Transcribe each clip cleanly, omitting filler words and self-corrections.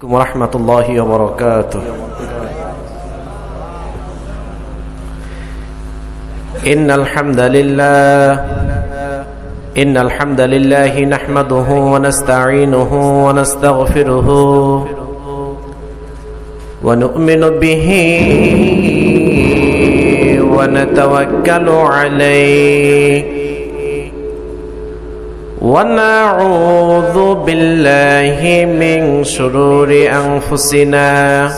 ورحمة الله وبركاته. إن الحمد لله نحمده ونستعينه ونستغفره ونؤمن به ونتوكل عليه ونعوذ بالله من شرور أنفسنا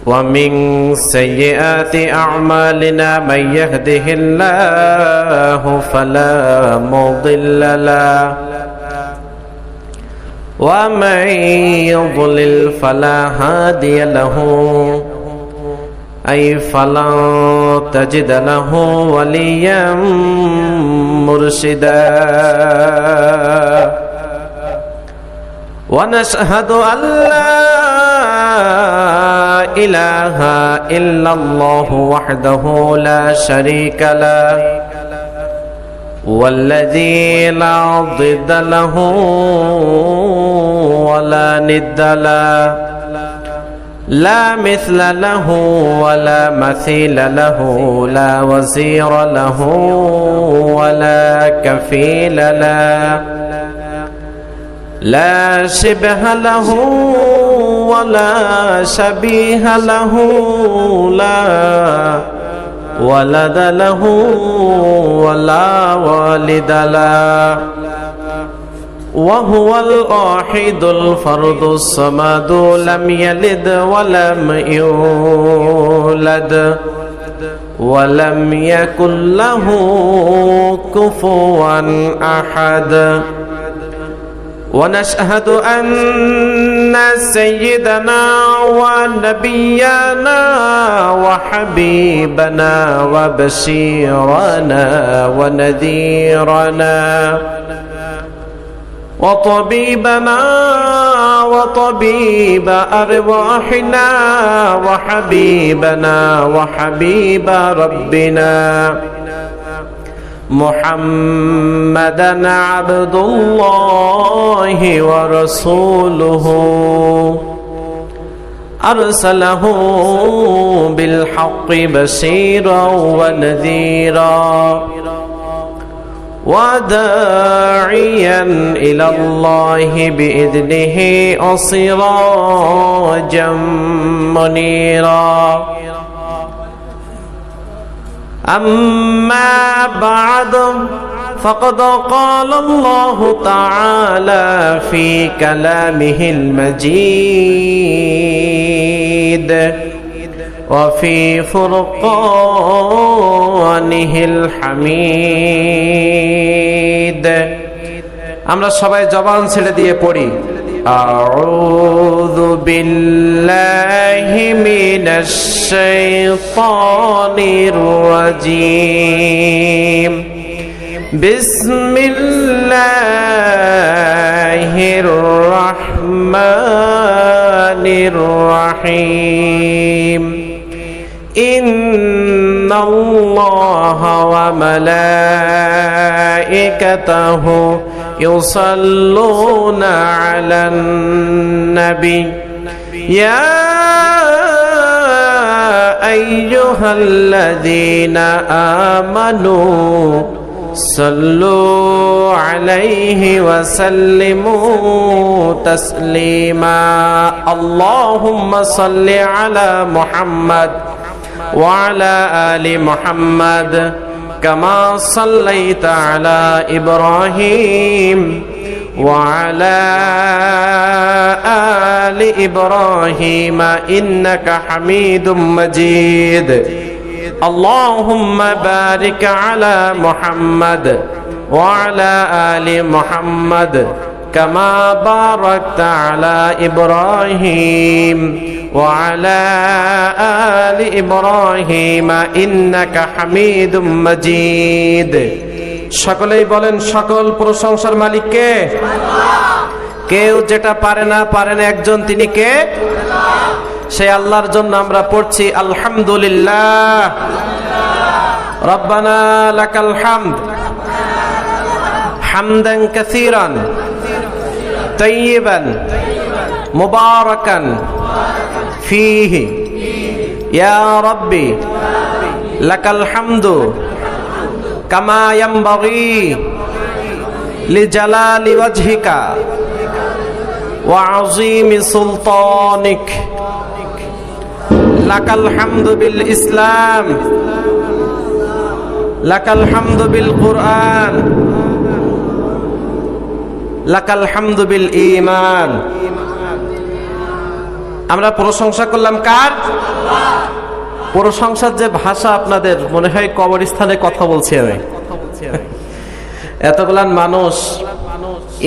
ومن سيئات أعمالنا من يهده الله فلا مضل له ومن يضلل فلا هادي له أي فلن تجد له وليا مرشدا ونشهد أن لا إله إلا الله وحده لا شريك له والذي لا ضد له ولا ند له لا مثل له ولا مثيل له لا وزير له ولا كفيل له لا شبه له ولا شبيه له لا ولد له ولا والد له وهو الواحد الفرد الصمد لم يلد ولم يولد ولم يكن له كفوا أحد ونشهد أن سيدنا ونبينا وحبيبنا وبشيرنا ونذيرنا وطبيبنا وطبيب أرواحنا وحبيبنا وحبيب ربنا محمدا عبد الله ورسوله أرسله بالحق بشيرا ونذيرا وداعيا إلى الله بإذنه وسراجا منيرا أما بعد فقد قال الله تعالى في كلامه المجيد وفي فرقانه الحميد আমরা সবাই জবান ছেড়ে দিয়ে পড়ি أعوذ بالله من الشيطان الرجيم بسم الله الرحمن الرحيم إن الله وملائكته يصلون على النبي يا أيها الذين آمنوا صلوا عليه وسلموا تسليما اللهم صل على محمد وعلى آل محمد كما صليت على إبراهيم وعلى آل إبراهيم إنك حميد مجيد اللهم بارك على محمد وعلى آل محمد كما باركت على إبراهيم وعلى آل إبراهيم إنك حميد مجيد সকলেই বলেন সকল প্রশংসার মালিক কে? কেউ যেটা পারে না একজন তিনি কে? সেই আল্লাহর জন্য আমরা পড়ছি আলহামদুলিল্লাহ রব্বানা লাকাল হামদ হামদান কাসীরান তাইয়িবান মুবারাকান ফীহি ইয়া রাব্বি লাকাল হামদু কামা ইয়ানবাগি লিজালালি ওয়াজহিকা ওয়া আযীমি সুলতানিক লাকাল হামদু বিল ইসলাম লাকাল হামদু বিল কুরআন লাকাল হামদু বিল ঈমান। আমরা প্রশংসা করলাম কার? প্রশংসার যে ভাষা আপনাদের মনে হয় কবরস্থানে কথা বলছি আমি। এতগুলান মানুষ,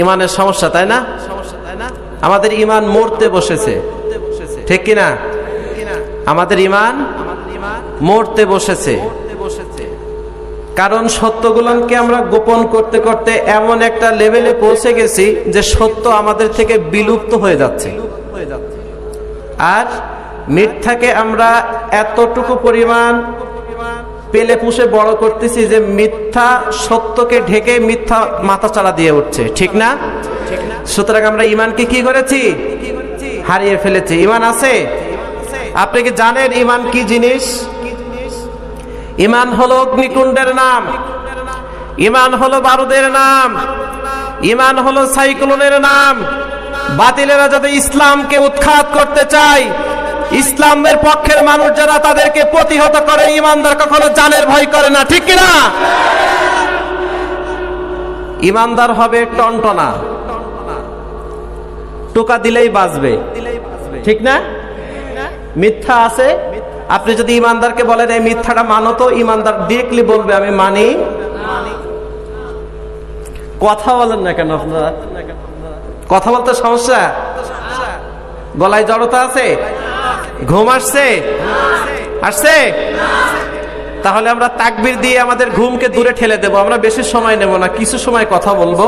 ইমানের সমস্যা, তাই না? আমাদের ইমান মরতে বসেছে, ঠিক কিনা? আমাদের ইমান মরতে বসেছে, কারণ সত্যগুলোকে আমরা গোপন করতে করতে এমন একটা লেভেলে পৌঁছে গেছি যে সত্য আমাদের থেকে বিলুপ্ত হয়ে যাচ্ছে। আর মিথ্যাকে আমরা এতটুকু পরিমাণ পেলে পুষে বড় করতেছি যে মিথ্যা সত্যকে ঢেকে মিথ্যা মাথাচাড়া দিয়ে উঠছে, ঠিক না? সুতরাং আমরা ইমানকে কি করেছি? হারিয়ে ফেলেছি। ইমান আছে? আপনি কি জানেন ইমান কি জিনিস? ইমান হলো অগ্নিকুণ্ডের নাম, ইমান হলো বারুদের নাম, ইমান হলো সাইক্লোনের নাম। বাতিলেরা যাতে ইসলামকে উৎখাত করতে চায়, ইসলামের পক্ষের মানুষ যারা তাদেরকে প্রতিহত করে, ইমানদার কখনো জানের ভয় করে না, ঠিক কিনা? ইমানদার হবে টনটনা, টোকা দিলেই বাজবে, ঠিক না? মিথ্যা আছে, আপনি যদি ইমানদারকে বলেন এই মিথ্যাটা মানো, তো ইমানদার ডিরেক্টলি বলবে আমি মানি। কথা বলেন না কেন আপনারা? কথা বলতে সমস্যা? গলায় জড়তা আছে? ঘুম আসছে? আসছে? তাহলে আমরা তাকবীর দিয়ে আমাদের ঘুমকে দূরে ঠেলে দেব। আমরা বেশি সময় নেব না, কিছু সময় কথা বলবো।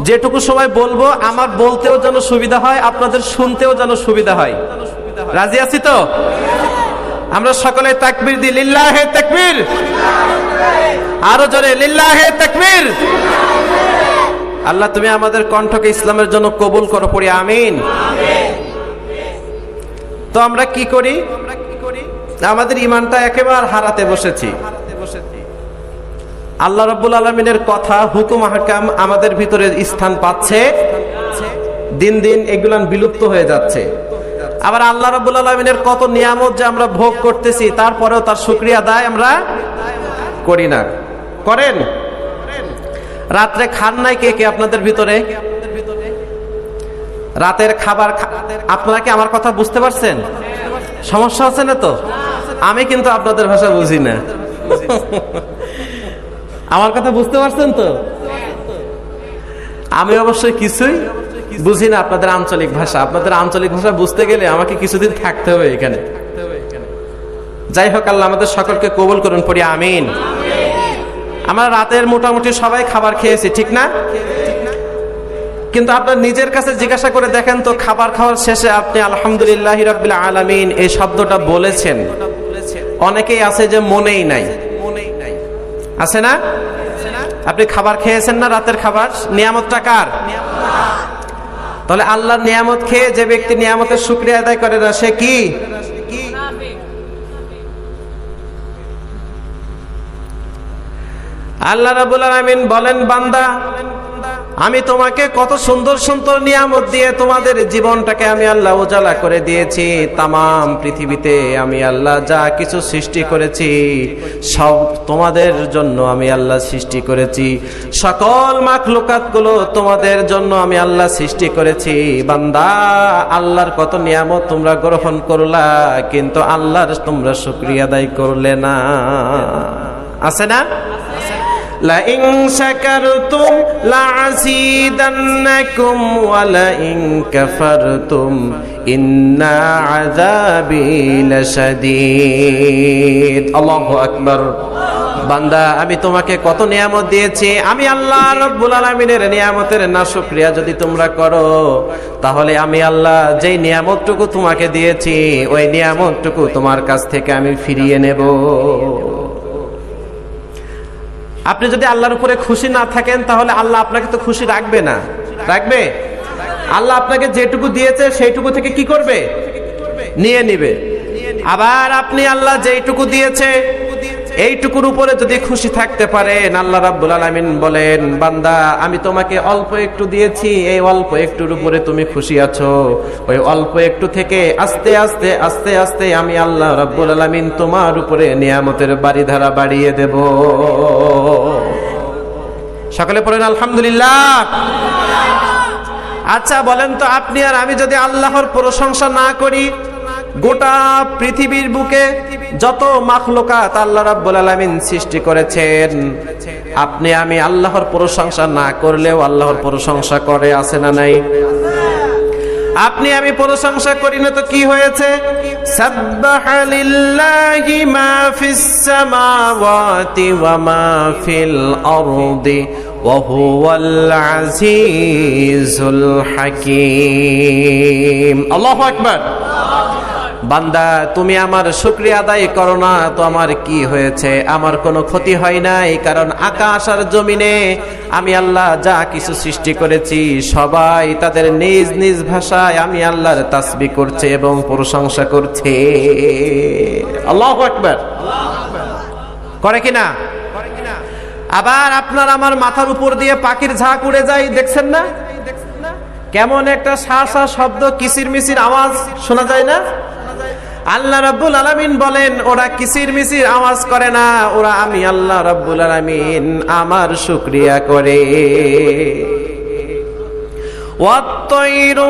যেটুকু সময় বলবো আমার বলতেও যেন সুবিধা হয়, আপনাদের শুনতেও যেন সুবিধা হয়। রাজি আছি তো? আমরা সকলে তাকবীর দিই, লিল্লাহে তাকবীর। আরো জোরে, লিল্লাহে তাকবীর। আল্লাহ তুমি আমাদের কণ্ঠকে ইসলামের জন্য কবুল করো, পড়ি আমিন। তো আমরা কি করি? আমাদের ইমানটা একেবারে হারাতে বসেছি। আল্লাহ রাব্বুল আলামিনের কথা, হুকুম, আহকাম আমাদের ভিতরে স্থান পাচ্ছে, দিন দিন এগুলো বিলুপ্ত হয়ে যাচ্ছে। আবার আল্লাহ রাব্বুল আলামিনের কত নিয়ামত যে আমরা ভোগ করতেছি, তারপরেও তার শুকরিয়া আদায় আমরা করি না। করেন? রাত্রে খান নাই কে কে আপনাদের ভিতরে? রাতের খাবার আপনারা কি আমার কথা বুঝতে পারছেন? সমস্যা আছে না তো? আমি কিন্তু আপনাদের ভাষা বুঝি না। আমার কথা বুঝতে পারছেন তো? আমি অবশ্যই কিছুই বুঝি না আপনাদের আঞ্চলিক ভাষা। আপনাদের আঞ্চলিক ভাষা বুঝতে গেলে আমাকে কিছুদিন থাকতে হবে এখানে। যাই হোক, আল্লাহ আমাদের সকলকে কবুল করুন, পড়ি আমিন। আমরা রাতের মোটামুটি সবাই খাবার খেয়েছি, ঠিক না? কিন্তু আপনার নিজের কাছে জিজ্ঞাসা করে দেখেন তো, খাবার খাওয়ার শেষে আপনি আলহামদুলিল্লাহি রাব্বিল আলামিন এই শব্দটা বলেছেন? অনেকেই আছে যে মনেই নাই, আছে না? আপনি খাবার খেয়েছেন না, রাতের খাবার? নিয়ামতটা কার? তাহলে আল্লাহর নিয়ামত খেয়ে যে ব্যক্তি নিয়ামতের শুকরিয়া আদায় করে না, সে কি? আল্লাহ রাব্বুল আলামিন বলেন, বান্দা আমি তোমাকে কত সুন্দর সুন্দর নিয়ামত দিয়ে তোমাদের জীবনটাকে আমি আল্লাহ উজালা করে দিয়েছি। তামাম পৃথিবীতে আমি আল্লাহ যা কিছু সৃষ্টি করেছি সব তোমাদের জন্য আমি আল্লাহ সৃষ্টি করেছি। সকল মাখলুকাতগুলো তোমাদের জন্য আমি আল্লাহ সৃষ্টি করেছি। বান্দা, আল্লাহর কত নিয়ামত তোমরা গ্রহণ করলা, কিন্তু আল্লাহর তোমরা শুকরিয়া আদায় করলে না। আছে না? لئن شكرتم لأزيدنكم ولئن كفرتم إن عذابي لشديد। আল্লাহু আকবার। বান্দা, আমি তোমাকে কত নিয়ামত দিয়েছি। আমি আল্লাহ রাব্বুল আলামিনের নিয়ামতের নাশুকরিয়া যদি তোমরা করো, তাহলে আমি আল্লাহ যেই নিয়ামতটুকু তোমাকে দিয়েছি ওই নিয়ামতটুকু তোমার কাছ থেকে আমি ফিরিয়ে নেব। আপনি যদি আল্লাহর উপরে খুশি না থাকেন, তাহলে আল্লাহ আপনাকে তো খুশি রাখবে না। রাখবে? আল্লাহ আপনাকে যেটুকু দিয়েছে সেইটুকু থেকে কি করবে? নিয়ে নিবে। আবার আপনি আল্লাহ যেইটুকু দিয়েছে এইটুকুর উপরে যদি খুশি থাকতে পারেন, আল্লাহ রাব্বুল আলামিন বলেন, বান্দা আমি তোমাকে অল্প একটু দিয়েছি, এই অল্প একটুর উপরে তুমি খুশি আছো, ওই অল্প একটু থেকে আস্তে আস্তে আস্তে আস্তে আমি আল্লাহ রাব্বুল আলামিন তোমার উপরে নিয়ামতের বাড়িধারা বাড়িয়ে দেব। সকলে পড়েন আলহামদুলিল্লাহ। আচ্ছা বলেন তো, আপনি আর আমি যদি আল্লাহর প্রশংসা না করি, গোটা পৃথিবীর বুকে যত মাখলুকাত আল্লাহ রাব্বুল আলামিন সৃষ্টি করেছেন, আপনি আমি আল্লাহর প্রশংসা না করলেও আল্লাহর প্রশংসা করে, আছে না নাই? আপনি আমি প্রশংসা করি না তো কি হয়েছে? সাব্বাহা লিল্লাহি মা ফিস সামাওয়াতি ওয়া মা ফিল আরদি ওয়া হুয়াল আজিজুল হাকীম। আল্লাহু আকবার। বান্দা তুমি আমার শুকরিয়া আদায় করো না তো আমার কি হয়েছে? আমার কোনো ক্ষতি হয় নাই, কারণ আকাশ আর জমিনে আমি আল্লাহ যা কিছু সৃষ্টি করেছি সবাই তাদের নিজ নিজ ভাষায় আমি আল্লাহর তাসবিহ করছে এবং প্রশংসা করছে। আল্লাহু আকবার। করে কিনা? আবার আপনার আমার মাথার উপর দিয়ে পাখির ঝাঁক উড়ে যায়, দেখছেন না? কেমন একটা শা শা শব্দ, কিচির মিচির আওয়াজ শোনা যায় না? আল্লাহ রাব্বুল আলামিন বলেন, ওরা কিচির মিচির আওয়াজ করে না, ওরা আমি আল্লাহ রাব্বুল আলামিন আমার শুকরিয়া করে। ওয়াত-তায়রু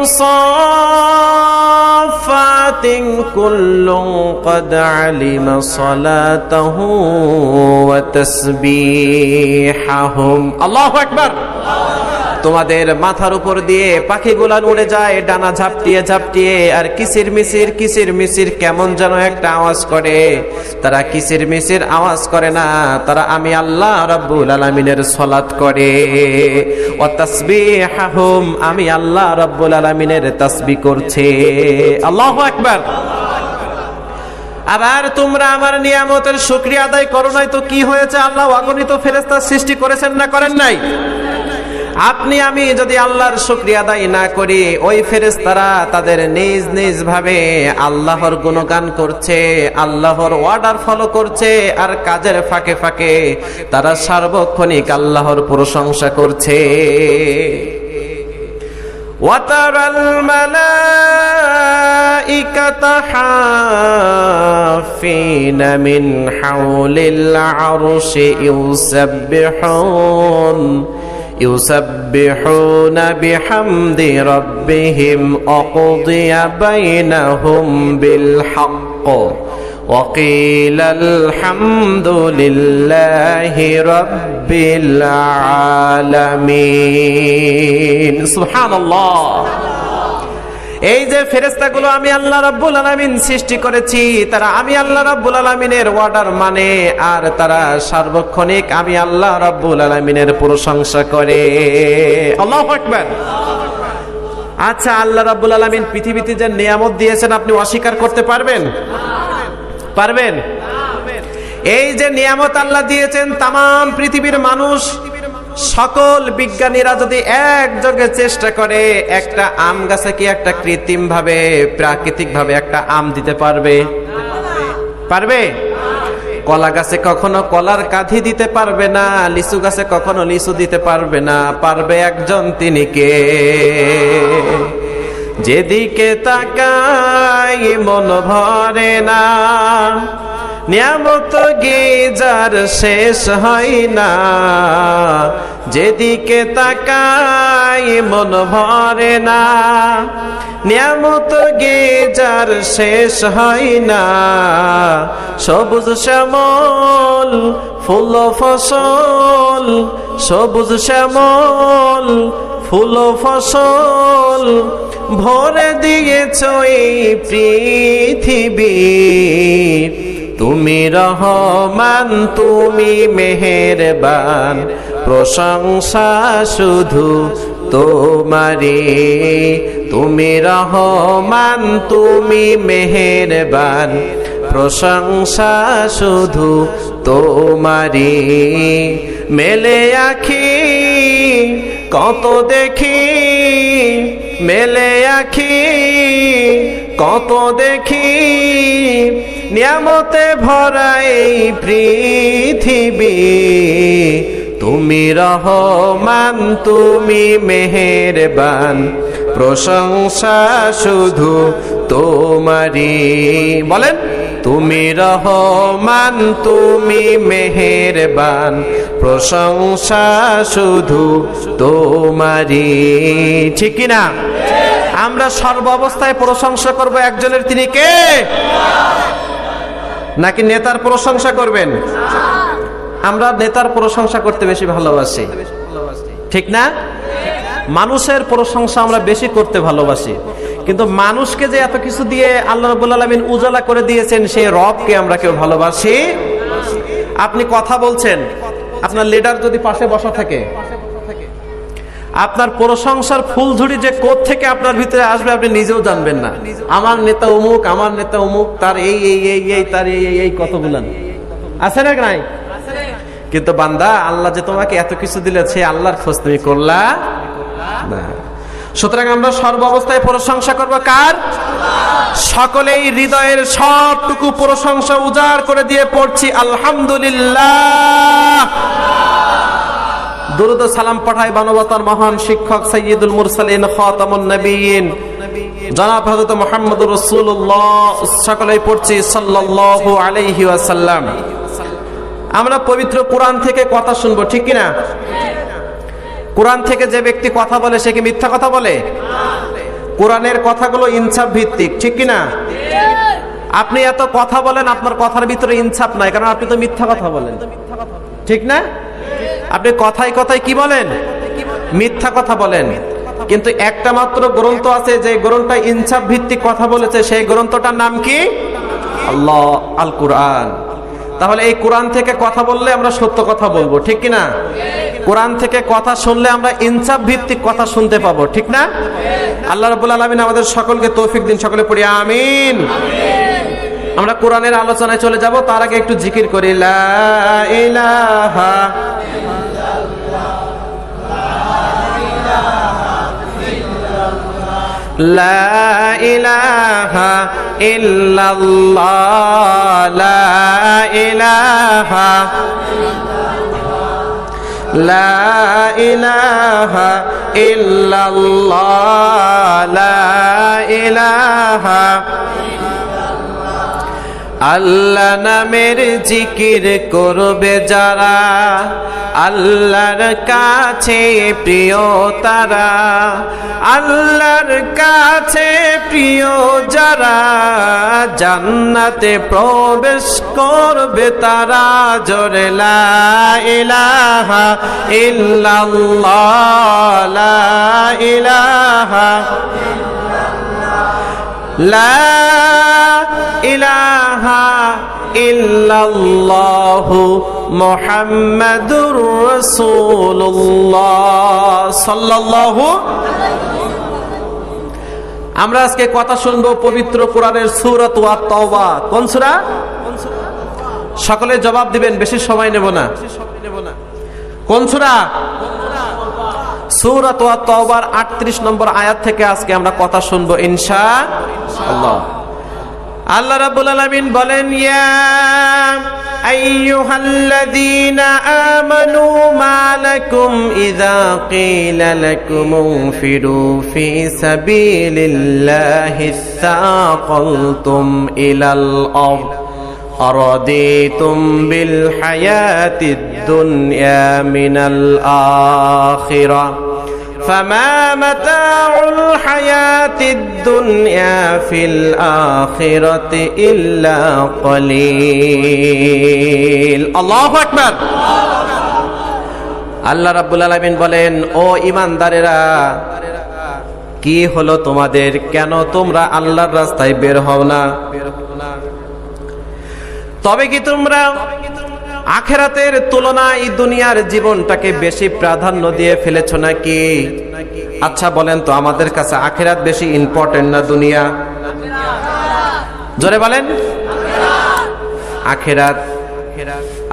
সাফাতিন কুল্লুন ক্বাদ আলিমা সালাতাহু ওয়া তাসবিহাহুম। আল্লাহু আকবার। তোমাদের মাথার উপর দিয়ে পাখিগুলা উড়ে যায় ডানা ঝাপটিয়ে ঝাপটিয়ে, আর কিচির মিচির কেমন যেন একটা আওয়াজ করে। তারা কিচির মিচির আওয়াজ করে না, তারা আমি আল্লাহ রাব্বুল আলামিনের সালাত করে। ওয়া তাসবিহাহুম, আমি আল্লাহ রাব্বুল আলামিনের তাসবিহ করছে। আল্লাহু আকবার। আবার তোমরা আমার নিয়ামতের শুকরিয়া আদায় করো নাই তো কি হয়েছে? আল্লাহ অগণিত ফেরেশতা সৃষ্টি করেছেন না করেন নাই? আপনি আমি যদি আল্লাহর শুকরিয়া আদায় না করি, ওই ফেরেশতারা তাদের নিজ নিজ ভাবে আল্লাহর গুণগান করছে, আল্লাহর অর্ডার ফলো করছে, আর কাজের ফাঁকে ফাঁকে তারা সার্বক্ষণিক আল্লাহর প্রশংসা করছে। ওয়াতারাল মালাইকাতা হাফিনা মিন হাওলিল আরশি ইউসাব্বিহুনা বিহামদি রাব্বিহিম ওয়াকুদিয়া বাইনাহুম বিল হক্ক ওয়া কিলাল হামদুলিল্লাহি রাব্বিল আলামিন। সুবহানাল্লাহ। এই যে ফেরেশতাগুলো আমি আল্লাহ রাব্বুল আলামিন সৃষ্টি করেছি, তারা আমি আল্লাহ রাব্বুল আলামিনের অর্ডার মানে, আর তারা সার্বক্ষণিক আমি আল্লাহ রাব্বুল আলামিনের প্রশংসা করে। আল্লাহু আকবার। আচ্ছা, আল্লাহ রাব্বুল আলামিন পৃথিবীতে যে নিয়ামত দিয়েছেন আপনি অস্বীকার করতে পারবেন? পারবেন? এই যে নিয়ামত আল্লাহ দিয়েছেন, তামাম পৃথিবীর মানুষ, সকল বিজ্ঞানীরা যদি একযোগে চেষ্টা করে, একটা আম গাছে কি একটা কৃত্রিম ভাবে প্রাকৃতিক ভাবে একটা আম দিতে পারবে? পারবে? কলা গাছে কখনো কলার কাঠি দিতে পারবে না, লিচু গাছে কখনো লিচু দিতে পারবে না। পারবে একজন, তিনি কে? যেদিকে তাকাই মন ভরে না, নিয়ামত গিজার শেষ হয় না। যেদিকে তাকাই মন ভরে না, নিয়ামত গিজার শেষ হয় না। সবুজ শ্যামল ফুল ফসল, সবুজ শ্যামল ফুল ফসল ভরে দিয়েছ এই পৃথিবী। তুমি রহমান, তুমি মেহেরবান, প্রশংসা শুধু তোমারি। তুমি রহমান, তুমি মেহেরবান, প্রশংসা শুধু তোমারি। মেলে আখি কত দেখি, মেলে আখি কত দেখি নিয়ামতে ভরা এই পৃথিবী, তুমি রহমান তুমি মেহেরবান, প্রশংসা শুধু তোমারই। বলেন, তুমি রহমান তুমি মেহেরবান, প্রশংসা শুধু তোমারই। ঠিক কি না? আমরা সর্ব অবস্থায় প্রশংসা করব একজনের, তিনি কে? নাকি নেতার প্রশংসা করবেন? আমরা নেতার প্রশংসা করতে বেশি ভালোবাসি, ঠিক না? মানুষের প্রশংসা আমরা বেশি করতে ভালোবাসি, কিন্তু মানুষকে যে এত কিছু দিয়ে আল্লাহ রাব্বুল আলামিন উজালা করে দিয়েছেন, সেই রবকে আমরা কেউ ভালোবাসি? আপনি কথা বলছেন, আপনার লিডার যদি পাশে বসা থাকে, আপনার প্রশংসার ফুলঝুরি যে কোথা থেকে আপনার ভিতরে আসবে আপনি নিজেও জানবেন না। আমার নেতা অমুক, আমার নেতা অমুক, তার এই এই এই এই তার এই এই কত বলেন আছে না নাই? কিন্তু বান্দা, আল্লাহ যে তোমাকে এত কিছু দিলে, সে আল্লাহর খোঁজ তুমি করলা না। সুতরাং আমরা সর্ব অবস্থায় প্রশংসা করবো কার? সকলেই হৃদয়ের সবটুকু প্রশংসা উজাড় করে দিয়ে পড়ছি আলহামদুলিল্লাহ। দুরূদ ও সালাম পাঠাই মানবতার মহান শিক্ষক সাইয়্যিদুল মুরসালিন খাতামুন নবিয়্যিন জনাব হযরত মুহাম্মদুর রাসূলুল্লাহ, সকলেই পড়ছি সাল্লাল্লাহু আলাইহি ওয়াসাল্লাম। আমরা পবিত্র কোরআন থেকে কথা শুনবো, ঠিক কি না? কোরআন থেকে যে ব্যক্তি কথা বলে সে কি মিথ্যা কথা বলে? কোরআনের কথাগুলো ইনসাফ ভিত্তিক, ঠিক কি না? আপনি এত কথা বলেন, আপনার কথার ভিতরে ইনসাফ নাই, কারণ আপনি তো মিথ্যা কথা বলেন, ঠিক না? আপনি কথায় কথায় কি বলেন? মিথ্যা কথা বলেন। কিন্তু একটা মাত্র গ্রন্থ আছে যে গ্রন্থটা ইনসাফ ভিত্তিক কথা বলেছে, সেই গ্রন্থটার নাম কি? আল্লাহ, আল কুরআন। তাহলে এই কোরআন থেকে কথা বললে আমরা সত্য কথা বলবো, ঠিক কি না? কোরআন থেকে কথা শুনলে আমরা ইনসাফ ভিত্তিক কথা শুনতে পাবো, ঠিক না? আল্লাহ রাব্বুল আলামিন আমাদের সকলকে তৌফিক দিন, সকলে পড়ি আমিন। আমরা কোরআনের আলোচনায় চলে যাব, তার আগে একটু জিকির করি। লা ইলাহা লা ইলাহা ইল্লাল্লাহ, লা ইলাহা লা ইলাহা ইল্লাল্লাহ, লা ইলাহা। আল্লাহ নামের জিকির করবে যারা, আল্লাহর কাছে প্রিয় তারা, আল্লাহর কাছে প্রিয় যারা, জান্নাতে প্রবেশ করবে তারা। জোরে লা ইলাহা ইল্লাল্লাহ, লা ইলাহা লা ইলাহা ইল্লাল্লাহু মুহাম্মাদুর রাসূলুল্লাহ সাল্লাল্লাহু। আমরা আজকে কথা শুনবো পবিত্র কোরআনের সূরা আত-তাওবা। কোন সূরা? সকলে জবাব দিবেন, বেশি সময় নেব না। কোন সূরা? সূরা আত-তাওবার 38 নম্বর আয়াত থেকে আজকে আমরা কথা শুনবো ইনশাআল্লাহ। আল্লাহ রাব্বুল আলামিন বলেন, ইয়া আইয়ুহাল্লাযীনা আমানু মা লাকুম ইযা ক্বিলা লাকুম ইনফিরু ফি সাবিলিল্লাহি সাকালতুম ইলাল আরদ আরাদিতুম বিল হায়াতিদ দুনিয়া মিনাল আখিরাহ فما متاع الحياة الدنيا في الآخرة إلا قليل الله أكبر আল্লাহ রাব্বুল আলামিন বলেন, ও ঈমানদারেরা, কি হলো তোমাদের? কেন তোমরা আল্লাহর রাস্তায় বের হও না? তবে কি তোমরা আখিরাতের তুলনায় দুনিয়ার জীবনটাকে বেশি প্রাধান্য দিয়ে ফেলেছো নাকি? আচ্ছা বলেন তো, আমাদের কাছে আখিরাত বেশি ইম্পর্টেন্ট না দুনিয়া? জোরে বলেন, আখিরাত।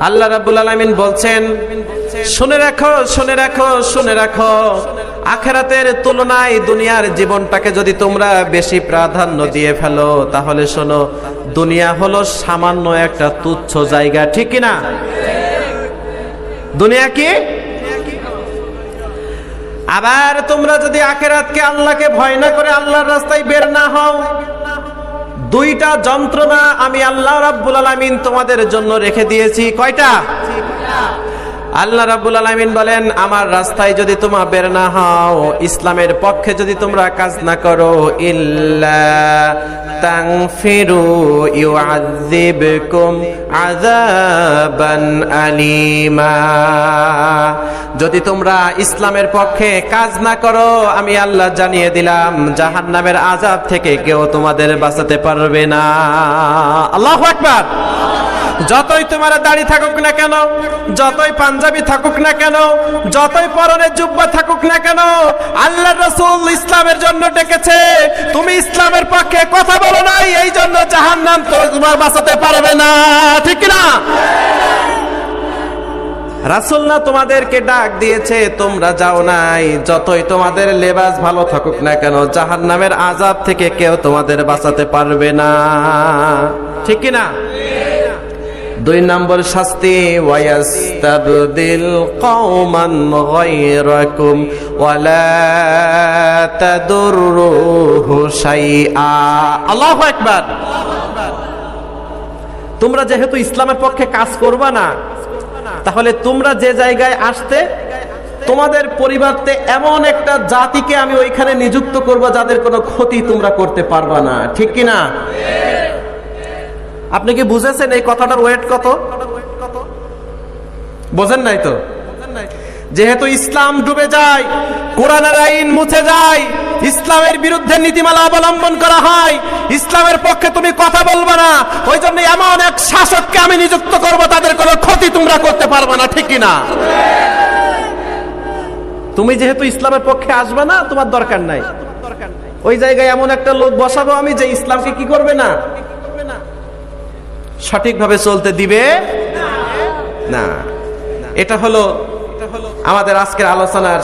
আল্লাহ রাব্বুল আলামিন বলছেন, শুনে রাখো, শুনে রাখো, শুনে রাখো, আখিরাতের তুলনায় দুনিয়ার জীবনটাকে যদি তোমরা বেশি প্রাধান্য দিয়ে ফেলো, তাহলে শোনো, দুনিয়া হলো সামান্য একটা তুচ্ছ জায়গা, ঠিক কি না? দুনিয়া কি? আবার তোমরা যদি আখিরাতকে, আল্লাহকে ভয় না করে আল্লাহর রাস্তায় বের না হও, দুইটা যন্ত্রণা আমি আল্লাহ রাব্বুল আলামিন তোমাদের জন্য রেখে দিয়েছি। কয়টা? আল্লাহ রাব্বুল আলামিন বলেন, আমার রাস্তায় যদি তোমরা বের না হও, ইসলামের পক্ষে যদি তোমরা কাজ না করো, ইল্লা তাগফিরু ইউআযিবকুম আযাবান আলীমা। যদি তোমরা ইসলামের পক্ষে কাজ না করো, আমি আল্লাহ জানিয়ে দিলাম, জাহান্নামের আযাব থেকে কেউ তোমাদের বাঁচাতে পারবে না। আল্লাহু আকবার। যতই তোমার দাড়ি থাকুক না কেন, যতই পাঞ্জাবি থাকুক না কেন, যতই পরনে জুব্বা থাকুক না কেন, আল্লাহর রাসূল ইসলামের জন্য ডেকেছে। তুমি ইসলামের পক্ষে কথা বলো নাই, এই জন্য জাহান্নাম তোমার বাঁচাতে পারবে না, ঠিক না? রাসূল না তোমাদেরকে ডাক দিয়েছে, তোমরা যাও নাই। যতই তোমাদের লেবাস ভালো থাকুক না কেন, জাহান্নামের আযাব থেকে কেউ তোমাদের বাঁচাতে পারবে না, ঠিক কি না? 2 নম্বর শাস্তি, ওয়ায়াস্তাবদিল কওমান গায়রাকুম ওয়ালা তাদুররুহু শাইআ। আল্লাহু আকবার। তোমরা যেহেতু ইসলামের পক্ষে কাজ করবা না, তাহলে তোমরা যে জায়গায় আসতে, তোমাদের পরিবর্তে এমন একটা জাতিকে আমি ওইখানে নিযুক্ত করব যাদের কোনো ক্ষতি তোমরা করতে পারবা না, ঠিক কি না? আপনি কি বুঝেছেন এই কথাটার ওয়েট কত? বোঝেন নাই তো? যেহেতু ইসলাম ডুবে যায়, কোরআনের আইন মুছে যায়, ইসলামের বিরুদ্ধে নীতিমালা অবলম্বন করা হয়, ইসলামের পক্ষে তুমি কথা বলবে না, ওই জন্য এমন এক শাসককে আমি নিযুক্ত করব তাদের কোনো ক্ষতি তোমরা করতে পারবে না, ঠিক কিনা? তুমি যেহেতু ইসলামের পক্ষে আসবে না, তোমার দরকার নাই। ওই জায়গায় এমন একটা লোক বসাবো আমি যে ইসলামকে কি করবে না, সঠিকভাবে চলতে দিবে না। এটা হলো আমাদের আজকের আলোচনার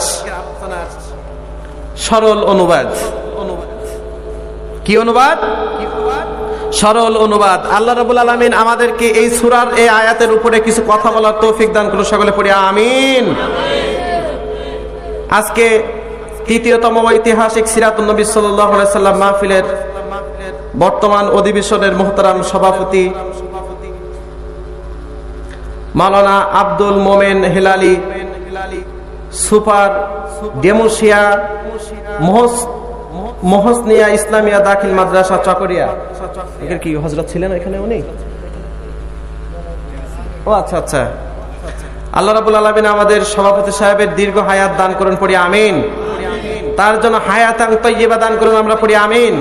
সরল অনুবাদ। কি অনুবাদ? সরল অনুবাদ। আল্লাহ রাব্বুল আলামিন আমাদেরকে এই সূরার এই আয়াতের উপরে কিছু কথা বলার তৌফিক দান করুন, সকলে পড়ি আমিন। আজকে ৩য়তম ঐতিহাসিক সিরাতুন নবী সাল্লাল্লাহু আলাইহি সাল্লাম মাহফিলের বর্তমান অধিবেশনের মুহতারাম সভাপতি মাওলানা আব্দুল মোমেন হেলালি, সুপার ডেমোসিয়া মোহসনিয়া ইসলামিয়া দাখিল মাদ্রাসা চকরিয়া। এখানে কি হযরত ছিলেন এখানে উনি? ও আচ্ছা আচ্ছা। আল্লাহ রাব্বুল আলামিন আমাদের সভাপতি সাহেবের দীর্ঘ হায়াত দান করুন, পড়ি আমিন। তার জন্য হায়াতান তাইয়্যিবা দান করুন, আমরা পড়ি আমিন।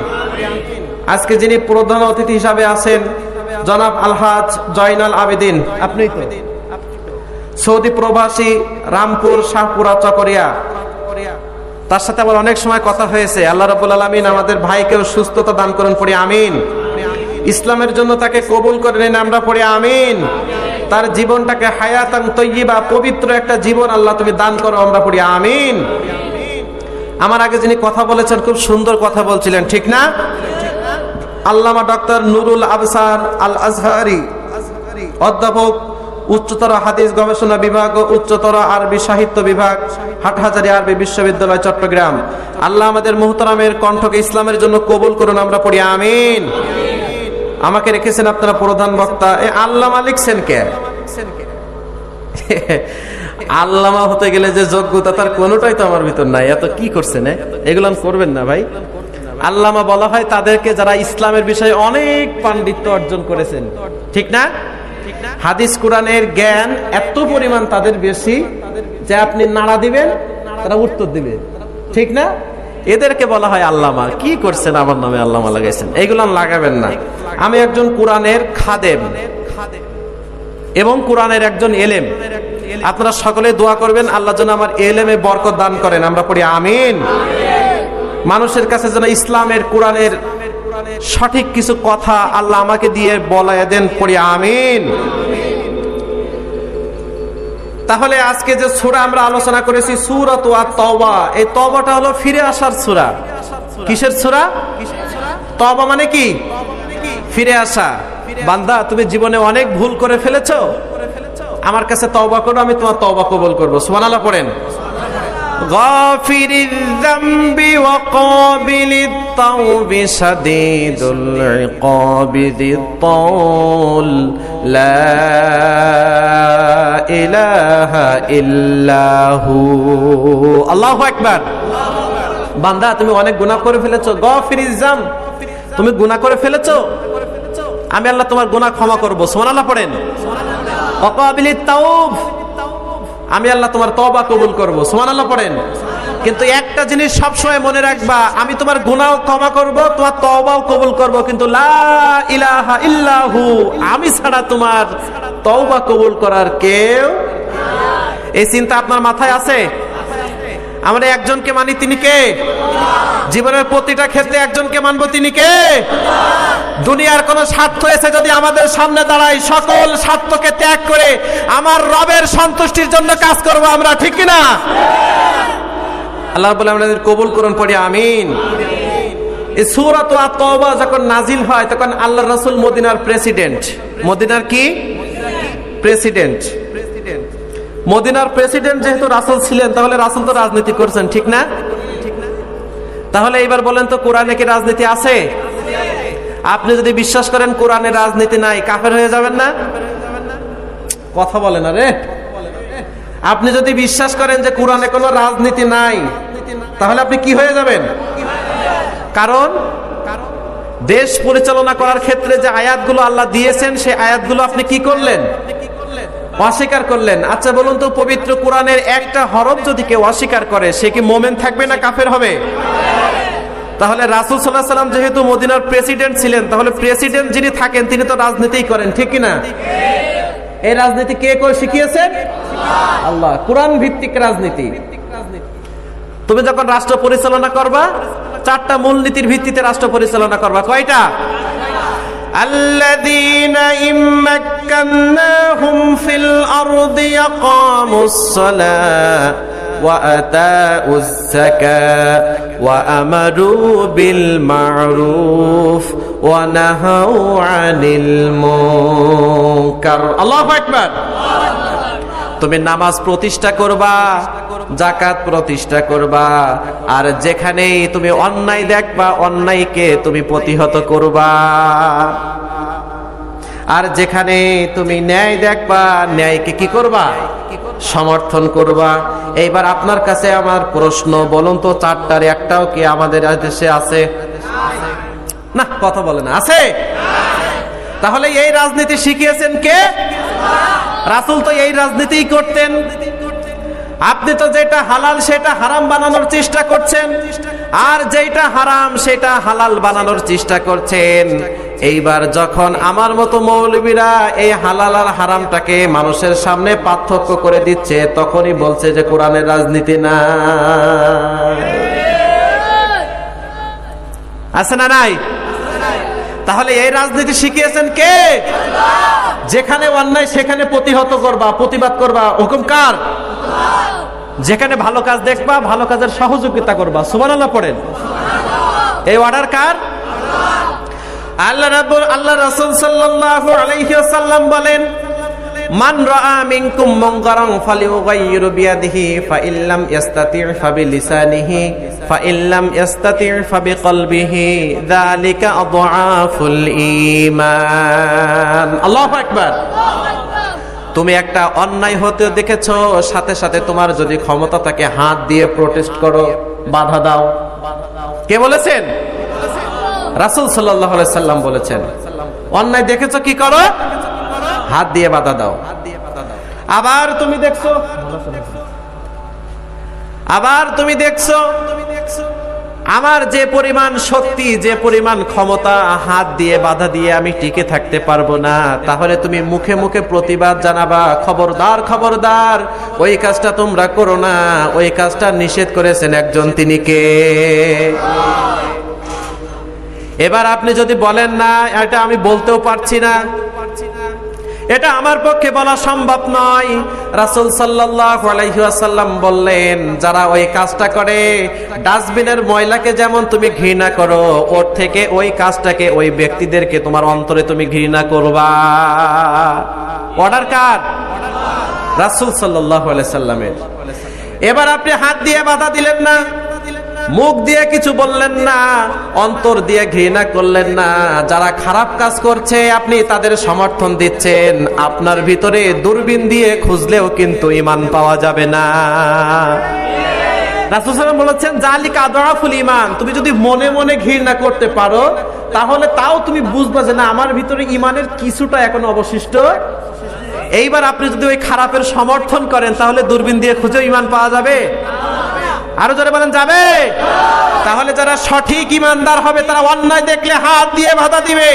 আজকে যিনি প্রধান অতিথি হিসাবে আছেন জনাব আলহাজ জয়নাল আবেদিন, আপনি তো সৌদি প্রবাসী, রামপুর শাহপুরা চকরিয়া। তার সাথে আমার অনেক সময় কথা হয়েছে। আল্লাহ রাব্বুল আলামিন আমাদের ভাইকেও সুস্থতা দান করুন, পড়ি আমিন। ইসলামের জন্য তাকে কবুল করে নেন, আমরা পড়ি আমিন। তার জীবনটাকে হায়াতান তাইয়্যিবা, পবিত্র একটা জীবন আল্লাহ তুমি দান করো, আমরা পড়ি আমিন। আমার আগে যিনি কথা বলেছেন খুব সুন্দর কথা বলছিলেন, ঠিক না? আল্লামা ডক্টর নুরুল আবসার আল আজহারি, অধ্যাপক, উচ্চতর হাদিস গবেষণা বিভাগ ও উচ্চতর আরবি সাহিত্য বিভাগ, হাটহাজারী আরবি বিশ্ববিদ্যালয়, চট্টগ্রাম। আল্লাহ আমাদের মুহতারামের কণ্ঠকে ইসলামের জন্য কবুল করুন, আমরা পড়ি আমিন। আমাকে রেখেছেন আপনারা প্রধান বক্তা। আল্লামা লিখছেন কে? আল্লামা হতে গেলে যে যোগ্যতা, তার কোনোটাই তো আমার ভিতর নাই। এত কি করছেন? এগুলো করবেন না ভাই। আল্লামা বলা হয় তাদেরকে যারা ইসলামের বিষয়ে অনেক পাণ্ডিত্য অর্জন করেছেন, ঠিক না? হাদিস কোরআনের জ্ঞান এত পরিমাণ তাদের বেশি যে আপনি নাড়া দিবেন তারা উত্তর দিবে, ঠিক না? এদেরকে বলা হয় আল্লামা। কি করছেন আমার নামে আল্লামা লাগাইছেন? এইগুলো লাগাবেন না। আমি একজন কোরআনের খাদেম এবং কোরআনের একজন এলেম। আপনারা সকলে দোয়া করবেন আল্লাহ যেন আমার এলেমে বরকত দান করেন, আমরা পড়ি আমিন। মানুষের কাছে যেন ইসলামের, কোরআনের সঠিক কিছু কথা আল্লাহ আমাকে দিয়ে বলায় দেন, পড়ি আমিন। তাহলে আজকে যে সূরা আমরা আলোচনা করেছি সূরাত আত-তাওবা, এই তওবাটা হলো ফিরে আসার সূরা। কিসের সূরা? তওবা মানে কি? ফিরে আসা। বান্দা, তুমি জীবনে অনেক ভুল করে ফেলেছো, আমার কাছে তওবা করো, আমি তোমার তওবা কবুল করব। সুবহানাল্লাহ পড়েন। গাফিরিয যামবি ওয়া কাবিলিত তাওবি শাদীদুল ইকাবি যিত-তাওল লা ইলাহা ইল্লাহু। আল্লাহু আকবার। বান্দা, তুমি অনেক গুনাহ করে ফেলেছো। গাফিরিয যাম, তুমি গুনাহ করে ফেলেছো, আমি আল্লাহ তোমার গুনাহ ক্ষমা করব। সুবহানাল্লাহ পড়েন। ওয়া কাবিলিত তাওব, আমি আল্লাহ তোমার তওবা কবুল করব। সুবহানাল্লাহ পড়েন। কিন্তু একটা জিনিস সব সময় মনে রাখবা, আমি তোমার গুনাহ ক্ষমা করব, তোমার তওবাও কবুল করব, কিন্তু লা ইলাহা ইল্লাহু, আমি ছাড়া তোমার তওবা কবুল করার কেউ। এই চিন্তা আপনার মাথায় আছে? আমরা একজনকে মানি, তিনি কে? জীবনের প্রতিটা ক্ষেত্রে একজনকে মানব, তিনি কে? দুনিয়ার কোন স্বার্থ এসে যদি আমাদের সামনে দাঁড়ায়, সকল স্বার্থকে ত্যাগ করে আমার রবের সন্তুষ্টির জন্য কাজ করব আমরা, ঠিক কি না? আল্লাহ রাব্বুল আলামিন কবুল করুন, পড়ি আমিন। এই সূরাত আত-তাওবা যখন নাজিল হয়, তখন আল্লাহর রাসূল মদিনার প্রেসিডেন্ট। মদিনার কি? প্রেসিডেন্ট। মদিনার প্রেসিডেন্ট যেহেতু রাসূল ছিলেন, তাহলে রাসূল তো রাজনীতি করছেন, ঠিক না? তাহলে এবার বলেন তো, কোরআনে কি রাজনীতি আছে? আপনি যদি বিশ্বাস করেন কোরআনে রাজনীতি নাই, কাফের হয়ে যাবেন না? কথা বলেন না রে। আপনি যদি বিশ্বাস করেন যে কোরআনে কোনো রাজনীতি নাই, তাহলে আপনি কি হয়ে যাবেন? কারণ দেশ পরিচালনা করার ক্ষেত্রে যে আয়াতগুলো আল্লাহ দিয়েছেন, সেই আয়াতগুলো আপনি কি করলেন? অস্বীকার করলেন। আচ্ছা বলুন তো, পবিত্র কোরআনের একটা হরফ যদি কেউ অস্বীকার করে, সে কি মুমিন থাকবে না কাফের হবে? তাহলে রাসূল সাল্লাল্লাহু আলাইহি ওয়াসাল্লাম যেহেতু মদিনার প্রেসিডেন্ট ছিলেন, তাহলে প্রেসিডেন্ট যিনি থাকেন তিনি তো রাজনীতিই করেন, ঠিক কি না? এই রাজনীতি কে শিখিয়েছেন? আল্লাহ। কোরআন ভিত্তিক রাজনীতি। তুমি যখন রাষ্ট্র পরিচালনা করবা, চারটা মূলনীতির ভিত্তিতে রাষ্ট্র পরিচালনা করবা। কয়টা? الذين إن مكناهم في الأرض يقاموا الصلاة وأتاؤوا الزكاة وأمروا بالمعروف ونهوا عن المنكر। الله أكبر। তুমি নামাজ প্রতিষ্ঠা করবা, যাকাত প্রতিষ্ঠা করবা, আর যেখানেই তুমি অন্যায় দেখবা, অন্যায়কে তুমি প্রতিহত করবা, আর যেখানে তুমি ন্যায় দেখবা, ন্যায়কে কি করবা? সমর্থন করবা। এইবার আপনার কাছে আমার প্রশ্ন, বলুন তো, চারটার একটাও কি আমাদের দেশে আছে? না, কথা বলে না। আছে? তাহলে এই রাজনীতি শিখিয়েছেন কে? রাসূল তো এই রাজনীতিই করতেন। আপনি তো যেটা হালাল সেটা হারাম বানানোর চেষ্টা করছেন, আর যেটা হারাম সেটা হালাল বানানোর চেষ্টা করছেন। এইবার যখন আমার মতো মৌলবীরা এই হালাল আর হারামটাকে মানুষের সামনে পার্থক্য করে দিচ্ছে, তখনই বলছে যে কোরআনের রাজনীতি না। আছে না নাই? তাহলে এই রাজনীতি শিখিয়েছেন কে? যেখানে অন্যায় সেখানে প্রতিহত করবা, প্রতিবাদ করবা, হুকুম কার? যেখানে ভালো কাজ দেখবা, ভালো কাজের সহযোগিতা করবা। সুবহানাল্লাহ পড়েন। এই অর্ডার কার? আল্লাহ রাসূল সাল্লাল্লাহু আলাইহি ওয়াসাল্লাম বলেন, মান রাআ মিনকুম মুনকারান ফালিয়ুগাইয়িরু বিয়াদিহি ফাইল্লাম ইস্তাতি' ফাবিলিসানিহি ফাইল্লাম ইস্তাতি' ফাবিকলবিহি যালিকা আযআফুল ঈমান। আল্লাহু আকবার। তুমি একটা অন্যায় হতে দেখেছো, সাথে সাথে তোমার যদি ক্ষমতা থাকে হাত দিয়ে প্রোটেস্ট করো, বাধা দাও। কে বলেছেন? রাসূল সাল্লাল্লাহু আলাইহি সাল্লাম বলেছেন। অন্যায় দেখেছো, কি করো? হাত দিয়ে বাধা দাও। আবার তুমি দেখছো আমার যে পরিমাণ শক্তি, যে পরিমাণ ক্ষমতা, হাত দিয়ে বাধা দিয়ে আমি টিকে থাকতে পারবো না, তাহলে তুমি মুখে মুখে প্রতিবাদ জানাবা, খবরদার খবরদার, ওই কাজটা তোমরা করো না। ওই কাজটা নিষেধ করেছেন একজন, তিনি কে? এবার আপনি যদি বলেন না, এটা আমি বলতেও পারছি না, এটা আমার পক্ষে বলা সম্ভব নয়। রাসূল সাল্লাল্লাহু আলাইহি ওয়াসাল্লাম বললেন, যারা ওই কাজটা করে, ডাস্টবিনের ময়লাকে যেমন তুমি ঘৃণা করো, ওর থেকে ওই কাজটাকে, ওই ব্যক্তিদেরকে তোমার অন্তরে তুমি ঘৃণা করবা। অর্ডার কার? রাসূল সাল্লাল্লাহু আলাইহি সাল্লামের। এবার আপনি হাত দিয়ে বাধা দিলেন না, মুখ দিয়ে কিছু বললেন না, অন্তর দিয়ে ঘৃণা করলেন না। যারা খারাপ কাজ করছে আপনি তাদের সমর্থন দিচ্ছেন, আপনার ভিতরে দূরবীন দিয়ে খুঁজলেও কিন্তু ঈমান পাওয়া যাবে না। রাসূল সাল্লাল্লাহু আলাইহি ওয়াসাল্লাম বলেছেন, জালিকা আদআফুল ঈমান। তুমি যদি মনে মনে ঘৃণা করতে পারো, তাহলে তাও তুমি বুঝবা যে না, আমার ভিতরে ঈমানের কিছুটা এখনো অবশিষ্ট। এইবার আপনি যদি ওই খারাপের সমর্থন করেন, তাহলে দূরবীন দিয়ে খুঁজে ঈমান পাওয়া যাবে? আরো জোরে বলেন, যাবে? তাহলে যারা সঠিক ঈমানদার হবে, তারা অন্যায় দেখলে হাত দিয়ে বাধা দিবে।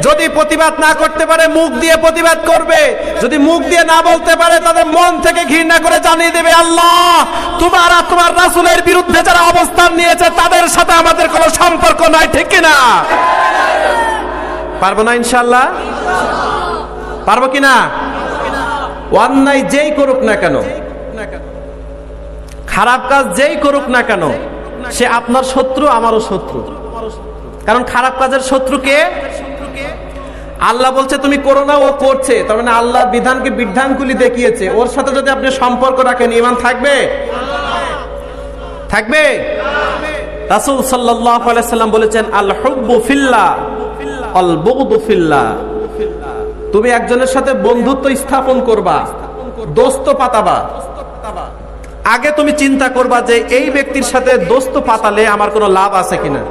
যদি প্রতিবাদ না করতে পারে, মুখ দিয়ে প্রতিবাদ করবে। যদি মুখ দিয়ে না বলতে পারে, তাদের মন থেকে ঘৃণা করে জানিয়ে দেবে, আল্লাহ, তোমার আর তোমার রাসূলের বিরুদ্ধে যারা অবস্থান নিয়েছে, তাদের সাথে আমাদের কোনো সম্পর্ক নাই। ঠিক কিনা? পারবো না ইনশাআল্লাহ? পারবো কিনা? অন্যায় যেই করুক না কেন, খারাপ কাজ যেই করুক না কেন, সে আপনার শত্রু, আমারও শত্রু। কারণ খারাপ কাজের শত্রু কে? আল্লাহ বলছে তুমি করো না, ও করছে। তার মানে আল্লাহর বিধানকে বিধানগুলি দেখিয়েছে। ওর সাথে যদি আপনি সম্পর্ক রাখেন, ঈমান থাকবে? থাকবে? রাসূল সাল্লাল্লাহু আলাইহি ওয়াসাল্লাম বলেছেন, আল হুব্বু ফিল্লাহ আল বুগদু ফিল্লাহ। তুমি একজনের সাথে বন্ধুত্ব স্থাপন করবা, দোস্ত পাতাবা, আগে তুমি চিন্তা করবা যে এই ব্যক্তির সাথে দোস্ত পাতালে আমার কোনো লাভ আছে কিনা।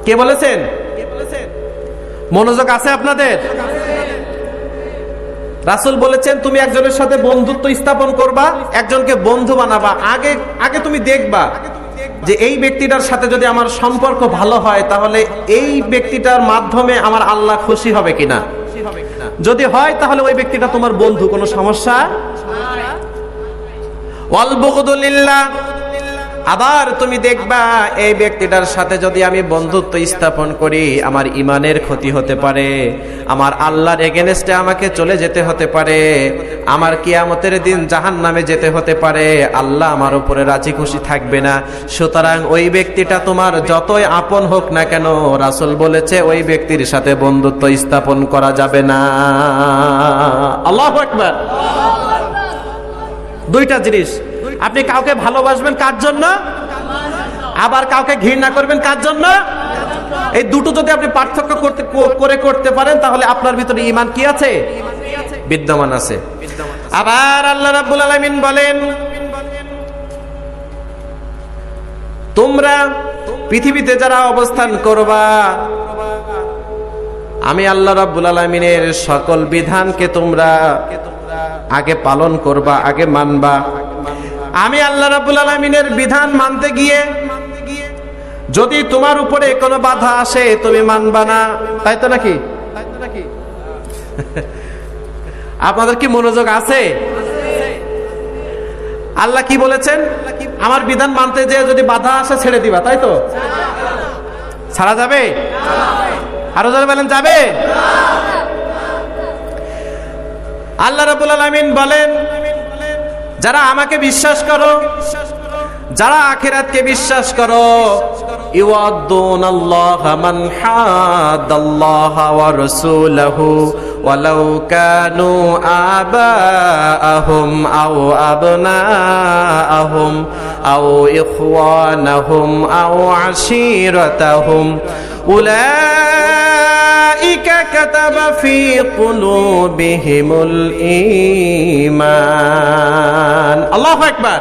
কে বলেছেন? মনোযোগ আছে আপনাদের? রাসূল বলেছেন, তুমি একজনের সাথে বন্ধুত্ব স্থাপন করবা, একজনকে বন্ধু বানাবা। আগে তুমি দেখবা যে এই ব্যক্তিটার সাথে যদি আমার সম্পর্ক ভালো হয়, তাহলে এই ব্যক্তিটার মাধ্যমে আমার আল্লাহ খুশি হবে কিনা। যদি হয়, তাহলে ওই ব্যক্তিটা তোমার বন্ধু, কোনো সমস্যা। ওয়াল বুগদু লিল্লাহ। আবার তুমি দেখবা এই ব্যক্তিটার সাথে যদি আমি বন্ধুত্ব স্থাপন করি, আমার ঈমানের ক্ষতি হতে পারে, আমার আল্লাহর এগেনস্টে আমাকে চলে যেতে হতে পারে, আমার কিয়ামতের দিন জাহান্নামে যেতে হতে পারে, আল্লাহ আমার উপরে রাজি খুশি থাকবে না। সুতরাং ওই ব্যক্তিটা তোমার যতই আপন হোক না কেন, রাসূল বলেছে ওই ব্যক্তির সাথে বন্ধুত্ব স্থাপন করা যাবে না। আল্লাহু আকবার। দুইটা জিনিস, আপনি কাউকে ভালোবাসবেন কার জন্য, আবার কাউকে ঘৃণা করবেন কার জন্য। এই দুটো যদি আপনি পার্থক্য করতে পারেন, তাহলে আপনার ভিতরে ঈমান কি আছে? বিদ্যমান আছে। আবার আল্লাহ রাব্বুল আলামিন বলেন, তোমরা পৃথিবীতে যারা অবস্থান করবা, আমি আল্লাহ রাব্বুল আলামিনের সকল বিধানকে তোমরা আগে পালন করবা, আগে মানবা। আমি আল্লাহ রাব্বুল আলামিনের বিধান মানতে গিয়ে যদি তোমার উপরে কোনো বাধা আসে, তুমি মানবা না। তাই তো নাকি? আপনাদের কি মনোযোগ আছে? আল্লাহ কি বলেছেন? আমার বিধান মানতে যেয়ে যদি বাধা আসে, ছেড়ে দিবা, তাই তো? ছাড়া যাবে? আরো জোরে বলেন, যাবে? আল্লাহ রাব্বুল আলামিন বলেন, যারা আমাকে বিশ্বাস করো, যারা আখিরাতকে বিশ্বাস করো, ইউআদ্দুনাল্লাহা মান হাদাল্লাহা ওয়া রাসূলাহু ওয়ালাউ কানু আবাআহুম আও আবনাআহুম আও ইখওয়ানাহুম আও আশীরাতাহুম উলাইকা কাতাবা ফি কুলুবিহিমুল ঈমান। আল্লাহু আকবার।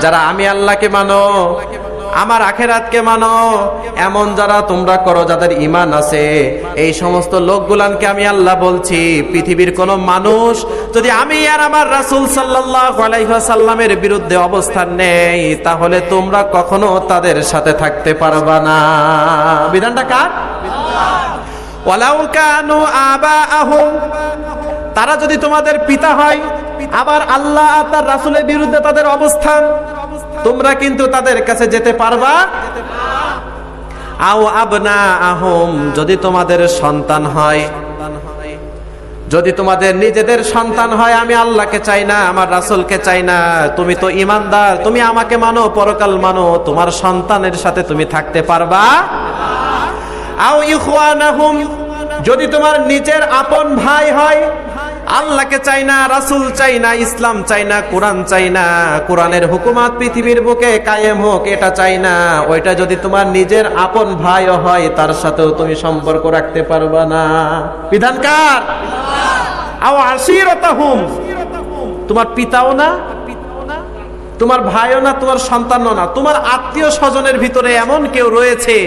যারা আমি আল্লাহকে মানো, আমার আখিরাতকে মানো, এমন যারা তোমরা করো, যাদের ঈমান আছে, এই সমস্ত লোকগুলানকে আমি আল্লাহ বলছি, পৃথিবীর কোন মানুষ যদি আমি আর আমার রাসূল সাল্লাল্লাহু আলাইহি ওয়াসাল্লামের বিরুদ্ধে অবস্থান নেয়, তাহলে তোমরা কখনো তাদের সাথে থাকতে পারবা না। বিধানটা কার? ওয়ালাউ কানু আবাআহুম। তারা যদি তোমাদের পিতা হয়, আবার আল্লাহ আর তার রাসূলের বিরুদ্ধে তাদের অবস্থান, তোমরা কিন্তু তাদের কাছে যেতে পারবা। আও আবনাআহুম। যদি তোমাদের সন্তান হয়, যদি তোমাদের নিজেদের সন্তান হয়, আমি আল্লাহকে চাই না, আমার রাসূলকে চাই না, তুমি তো ঈমানদার, তুমি আমাকে মানো, পরকাল মানো, তোমার সন্তানের সাথে তুমি থাকতে পারবা? আও ইখওয়ানাহুম, যদি তোমার নিজের আপন ভাই হয়, আল্লাহকে চাই না, রাসূল চাই না, ইসলাম চাই না, কোরআন চাই না, কোরআনের হুকুমাত পৃথিবীর বুকে কায়েম হোক এটা চাই না, ওইটা যদি তোমার নিজের আপন ভাইও হয়, তার সাথেও তুমি সম্পর্ক রাখতে পারবা না। বিধান কার? আও আশিরাতাহুম, তোমার পিতাও না, তোমার ভাইও না, তোমার সন্তানও না, তোমার আত্মীয় স্বজনের ভিতরে এমন কেউ রয়েছে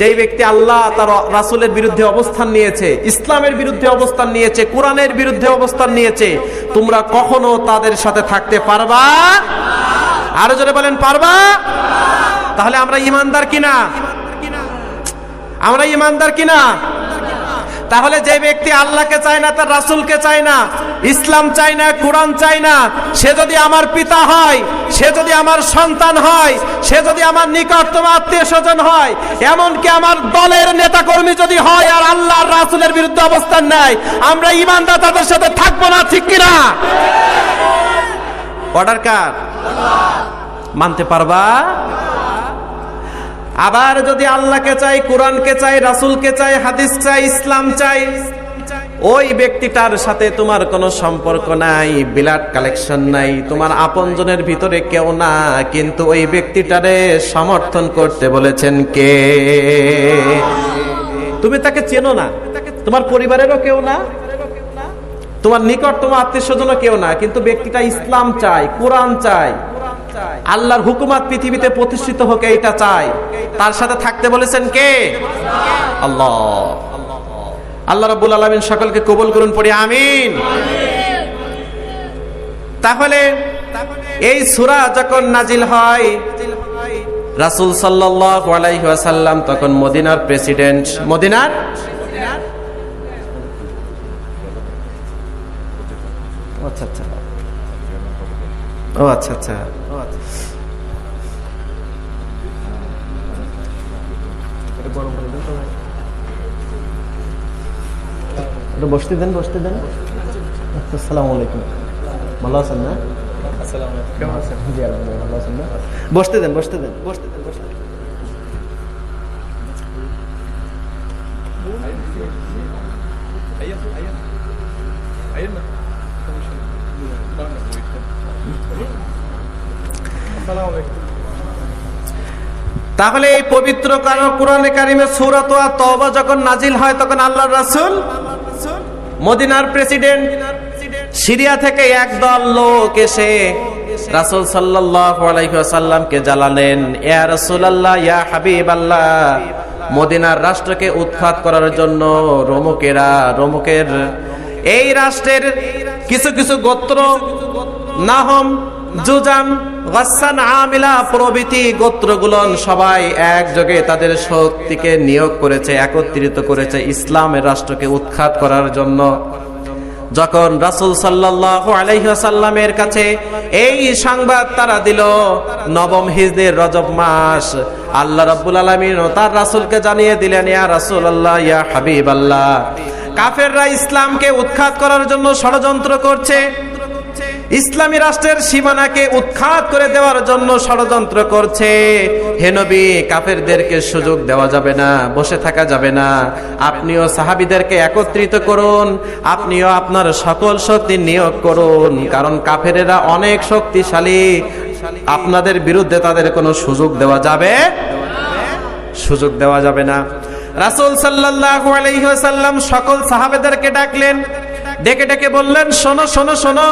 যেই ব্যক্তি আল্লাহ তার রাসূলের বিরুদ্ধে অবস্থান নিয়েছে, ইসলামের বিরুদ্ধে অবস্থান নিয়েছে, কোরআনের বিরুদ্ধে অবস্থান নিয়েছে, তোমরা কখনো তাদের সাথে থাকতে পারবা? আরো জোরে বলেন, পারবা? তাহলে আমরা ঈমানদার কিনা? আমরা ঈমানদার কিনা? তাহলে যে ব্যক্তি আল্লাহকে চায় না, তার রাসূলকে চায় না, ইসলাম চায় না, কোরআন চায় না, সে যদি আমার পিতা হয়, সে যদি আমার সন্তান হয়, সে যদি আমার নিকটতম আত্মীয় স্বজন হয়, এমনকি আমার দলের নেতা কর্মী যদি হয়, আর আল্লাহর রাসূলের বিরুদ্ধে অবস্থান নেয়, আমরা ঈমানদার তাদের সাথে থাকবো না, ঠিক কিনা? অর্ডার কার? মানতে পারবা? আবার যদি আল্লাহকে চাই, কোরআনকে চাই, রাসূলকে চাই, হাদিস চাই, ইসলাম চাই, ওই ব্যক্তিটার সাথে তোমার কোনো সম্পর্ক নাই, ব্লাড কালেকশন নাই, তোমার আপনজনের ভিতরে কেউ না, কিন্তু ওই ব্যক্তিটারে সমর্থন করতে বলেছেন কে? তুমি তাকে চেনো না, তোমার পরিবারেরও কেউ না, তোমার নিকটতম আত্মীয় স্বজনও কেউ না, কিন্তু ব্যক্তিটা ইসলাম চায়, কোরআন চায়, আল্লাহর হুকুমাত পৃথিবীতে প্রতিষ্ঠিত হোক এইটা চায়, তার সাথে থাকতে বলেছেন কে? আল্লাহ। আল্লাহ রাব্বুল আলামিন সকলকে কবুল করুন, পড়ি আমিন। তাহলে এই সূরা যখন নাজিল হয়, রাসূল সাল্লাল্লাহু আলাইহি ওয়াসাল্লাম তখন মদিনার প্রেসিডেন্ট, মদিনার আচ্ছা আচ্ছা ও আচ্ছা আচ্ছা বসতে দেন, বসতে দেন। আসসালামু আলাইকুম, ভালো আছেন না? কেমন আছেন? জি আলহামদুলিল্লাহ, ভালো আছেন না? বসতে দেন, বসতে দেন, বসতে দেন, বসতে দেন। তাহলে এই পবিত্র কোরআনে কারিমে সূরা তাওবা যখন নাজিল হয়, তখন আল্লাহর রাসূল মদিনার প্রেসিডেন্ট সিরিয়া থেকে একদল লোক এসে রাসূল সাল্লাল্লাহু আলাইহি ওয়াসাল্লামকে জানালেন, ইয়া রাসূলুল্লাহ, ইয়া হাবিবাল্লাহ, মদিনার রাষ্ট্রকে উৎখাত করার জন্য রোমকের এই রাষ্ট্রের কিছু কিছু গোত্র, নাহম, জুজাম, গাসসান, আমিলা প্রভৃতি গোত্রগুলো সবাই একযোগে তাদের শক্তিকে নিয়োগ করেছে, একত্রিত করেছে ইসলামের রাষ্ট্রকে উৎখাত করার জন্য। যখন রাসূল সাল্লাল্লাহু আলাইহি ওয়াসাল্লামের কাছে এই সংবাদ তারা দিল, নবম হিজরির রজব মাস, আল্লাহ রাব্বুল আলামিন ও তার রাসূলকে জানিয়ে দিলেন, ইয়া রাসূলুল্লাহ, ইয়া হাবিবাল্লাহ, কাফেররা ইসলামকে উৎখাত করার জন্য ষড়যন্ত্র করছে, ইসলামী রাষ্ট্রের সীমানাকে উৎখাত করে দেওয়ার জন্য ষড়যন্ত্র করছে। হে নবী, কাফেরদেরকে সুযোগ দেওয়া যাবে না, বসে থাকা যাবে না, আপনিও সাহাবীদেরকে একত্রিত করুন, আপনিও আপনার সকল শক্তি নিয়োগ করুন, কারণ কাফেরেরা অনেক শক্তিশালী, আপনাদের বিরুদ্ধে তাদের কোনো সুযোগ দেওয়া যাবে না। রাসূল সাল্লাল্লাহু আলাইহি ওয়াসাল্লাম সকল সাহাবেদেরকে ডাকলেন, ডেকে ডেকে বললেন, শোনো শোনো শোনো,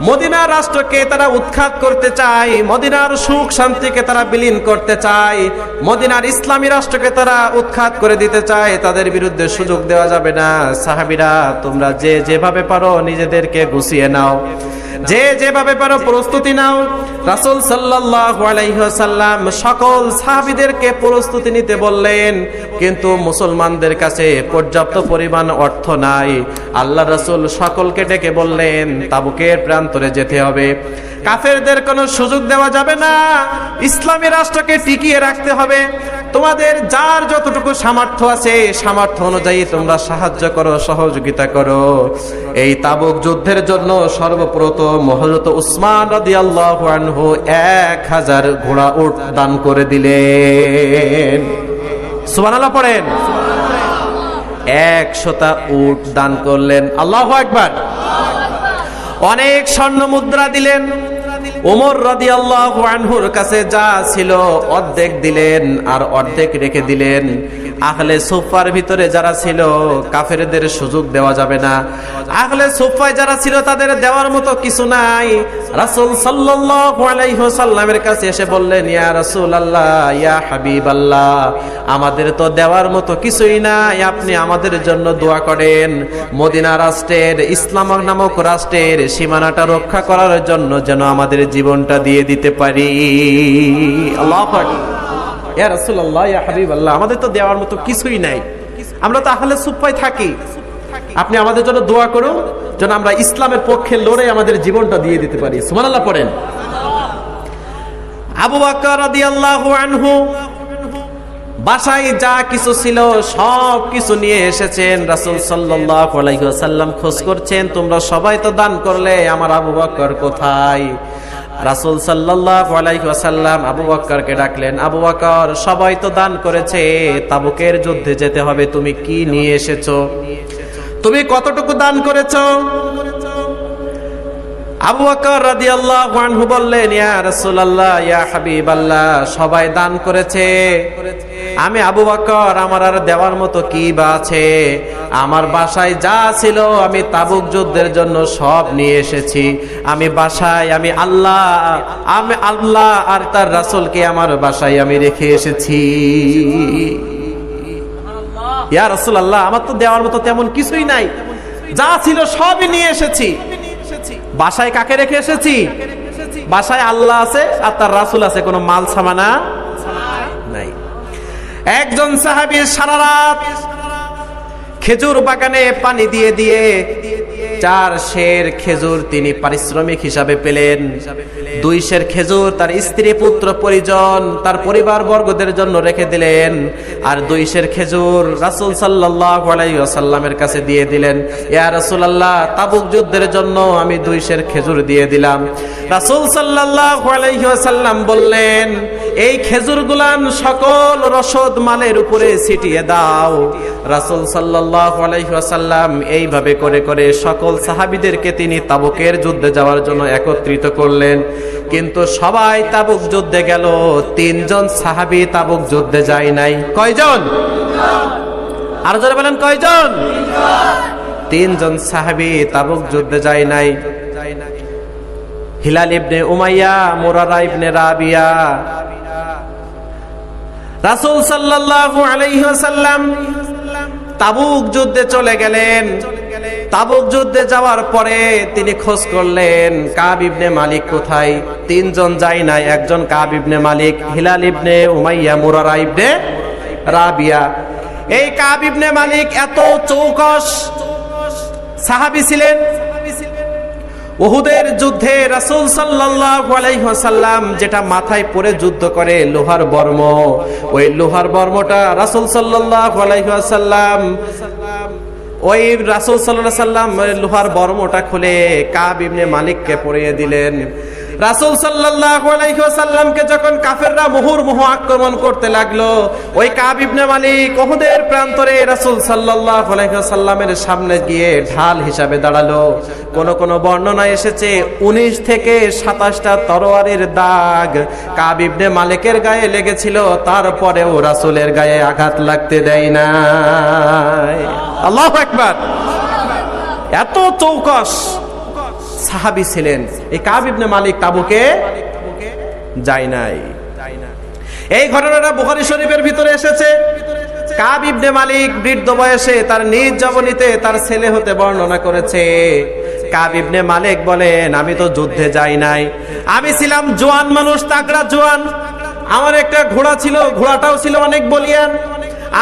মদিনার রাষ্ট্রকে তারা উৎখাত করতে চায়, মদিনার সুখ শান্তিকে তারা বিলীন করতে চায়, মদিনার ইসলামী রাষ্ট্রকে তারা উৎখাত করে দিতে চায়, তাদের বিরুদ্ধে সুযোগ দেওয়া যাবে না। সাহাবীরা, তোমরা যে যেভাবে পারো নিজেদেরকে গুছিয়ে নাও, যে যেভাবে পারো প্রস্তুতি নাও। রাসূল সাল্লাল্লাহু আলাইহি ওয়াসাল্লাম সকল সাহাবীদেরকে প্রস্তুতি নিতে বললেন, কিন্তু মুসলমানদের কাছে পর্যাপ্ত পরিমাণ অর্থ নাই। আল্লাহ রাসূল সকলকে ডেকে বললেন, তাবুকের প্রান্তরে যেতে হবে, কাফেরদের কোনো সুযোগ দেওয়া যাবে না। ইসলামী রাষ্ট্রকে টিকিয়ে রাখতে হবে। তোমাদের যার যতটুকু সামর্থ্য আছে সামর্থ্য অনুযায়ী তোমরা সাহায্য করো, সহযোগিতা করো। এই তাবুক যুদ্ধের জন্য সর্বপ্রথম হযরত উসমান রাদিয়াল্লাহু আনহু 1000 ঘোড়া উট দান করে দিলেন। সুবহানাল্লাহ পড়েন। 100টা উট দান করলেন। আল্লাহু আকবার। অনেক স্বর্ণ মুদ্রা দিলেন। ওমর রাদিয়াল্লাহু আনহুর কাছে যা ছিল অর্ধেক দিলেন আর অর্ধেক রেখে দিলেন। আহলে সুফার ভিতরে যারা ছিল কাফেরদের সুযোগ দেওয়া যাবে না। আহলে সুফায় যারা ছিল তাদের দেওয়ার মতো কিছু নাই। রাসূল সাল্লাল্লাহু আলাইহি ওয়াসাল্লামের কাছে এসে বললেন, ইয়া রাসূলুল্লাহ, ইয়া হাবিবাল্লাহ, আমাদের তো দেওয়ার মতো কিছুই নাই, আপনি আমাদের জন্য দোয়া করেন। মদিনা রাষ্ট্রের, ইসলাম নামক রাষ্ট্রের সীমানাটা রক্ষা করার জন্য যেন আমাদের জীবনটা দিয়ে দিতে পারি। আল্লাহু আকবার। ইয়া রাসূলুল্লাহ, ইয়া হাবিবাল্লাহ, আমাদের তো দেওয়ার মতো কিছুই নাই, আমরা তো আহলে সুফায় থাকি, আপনি আমাদের জন্য দোয়া করুন যেন আমরা ইসলামের পক্ষে লড়ে আমাদের জীবনটা দিয়ে দিতে পারি। সুবহানাল্লাহ পড়েন। আবু বকর রাদিয়াল্লাহু আনহু বাসায় যা কিছু ছিল সব কিছু নিয়ে এসেছেন। রাসূল সাল্লাল্লাহু আলাইহি ওয়াসাল্লাম খোঁজ করছেন, তোমরা সবাই তো দান করলে, আমার আবু বকর কোথায়? রাসূল সাল্লাল্লাহু আলাইহি ওয়াসাল্লাম আবু বকরকে ডাকলেন, আবু বকর, সবাই তো দান করেছে, তাবুকের যুদ্ধে যেতে হবে, তুমি কি নিয়ে এসেছো? তুমি কতটুকু দান করেছো? আবু বকর রাদিয়াল্লাহু আনহু বললেন, ইয়া রাসূলুল্লাহ, ইয়া হাবিবাল্লাহ, সবাই দান করেছে, আমি আবু বকর, আমার আর দেওয়ার মতো কি বা আছে? আমার বাসায় যা ছিল আমি তাবুক যুদ্ধের জন্য সব নিয়ে এসেছি। আমি বাসায়, আমি আল্লাহ আর তার রাসূলকে আমার বাসায় আমি রেখে এসেছি। ইয়া রাসূলুল্লাহ, আমার তো দেওয়ার মতো তেমন কিছুই নাই, যা ছিল সবই নিয়ে এসেছি। বাসায় কাকে রেখে এসেছি? বাসায় আল্লাহ আছে আর তার রাসূল আছে, কোনো মাল সামানা নাই। একজন সাহাবী সারা রাত খেজুর বাগানে পানি দিয়ে দিয়ে 4 সের খেজুর তিনি পারিশ্রমিক হিসাবে পেলেন। 2 সের খেজুর তার স্ত্রী, পুত্র, পরিজন, তার পরিবার বর্গদের জন্য রেখে দিলেন। আর 2 সের খেজুর রাসূল সাল্লাল্লাহু আলাইহি ওয়াসাল্লামের কাছে দিয়ে দিলেন, ইয়া রাসূলুল্লাহ, তাবুক যুদ্ধের জন্য আমি 2 সের খেজুর দিয়ে দিলাম। রাসূল সাল্লাল্লাহু আলাইহি ওয়াসাল্লাম বললেন, এই খেজুরগুলান সকল রসদ মালের উপরে ছিটিয়ে দাও। রাসূল সাল্লাল্লাহু আলাইহি ওয়াসাল্লাম এইভাবে করে করে সকল সাহাবীদেরকে তিনি তাবুকের যুদ্ধে যাওয়ার জন্য একত্রিত করলেন। কিন্তু সবাই তাবুক যুদ্ধে গেল, 3 জন সাহাবী তাবুক যুদ্ধে যায় নাই। কয়জন? আর জোরে বলেন, কয়জন? 3 জন সাহাবী তাবুক যুদ্ধে যায় নাই। হিলাল ইবনে উমাইয়া, মুরারা ইবনে রাবিয়া। রাসূল সাল্লাল্লাহু আলাইহি ওয়াসাল্লাম তাবুক যুদ্ধে চলে গেলেন। তাবুক যুদ্ধে যাওয়ার পরে তিনি খোঁজ করলেন কাব ইবনে মালিক কোথায়। 3 জন যায় নাই, একজন কাব ইবনে মালিক, হিলাল ইবনে উমাইয়া, মুরারা ইবনে রাবিয়া। এই কাব ইবনে মালিক এত চৌকস সাহাবী ছিলেন। উহুদের যুদ্ধে রাসূল সাল্লাল্লাহু আলাইহি ওয়াসাল্লাম যেটা মাথায় পরে যুদ্ধ করে, লোহার বর্ম, ওই লোহার বর্মটা রাসূল সাল্লাল্লাহু আলাইহি ওয়াসাল্লাম ওই রাসূল সাল্লাল্লাহু আলাইহি ওয়াসাল্লাম লোহার বর্মটা খুলে কাব ইবনে মালিককে পরিয়ে দিলেন। রাসূল সাল্লাল্লাহু আলাইহি ওয়াসাল্লামকে যখন কাফেররা মুহুর্মুহু আক্রমণ করতে লাগলো, ওই কাব ইবনে মালিক উহুদের প্রান্তরে রাসূল সাল্লাল্লাহু আলাইহি ওয়াসাল্লামের সামনে গিয়ে ঢাল হিসাবে দাঁড়ালো। কোন কোন বর্ণনায় এসেছে 19 থেকে 27টা তরোয়ারের দাগ কাব ইবনে মালিকের গায়ে লেগেছিল, তারপরেও রাসূলের গায়ে আঘাত লাগতে দেয় না। আল্লাহু আকবার। এত চৌকস সাহাবী ছিলেন। এই কাব ইবনে মালিক তাবুকে যায় নাই। এই ঘটনাটা বুখারী শরীফের ভিতরে এসেছে। কাব ইবনে মালিক বৃদ্ধ বয়সে তার নিজ জীবনীতে তার ছেলে হতে বর্ণনা করেছে। কাব ইবনে মালিক বলেন, আমি তো যুদ্ধে যাই নাই, আমি ছিলাম জোয়ান মানুষ, তাগড়া জোয়ান। আমার একটা ঘোড়া ছিল, ঘোড়াটাও ছিল অনেক বলিয়ান।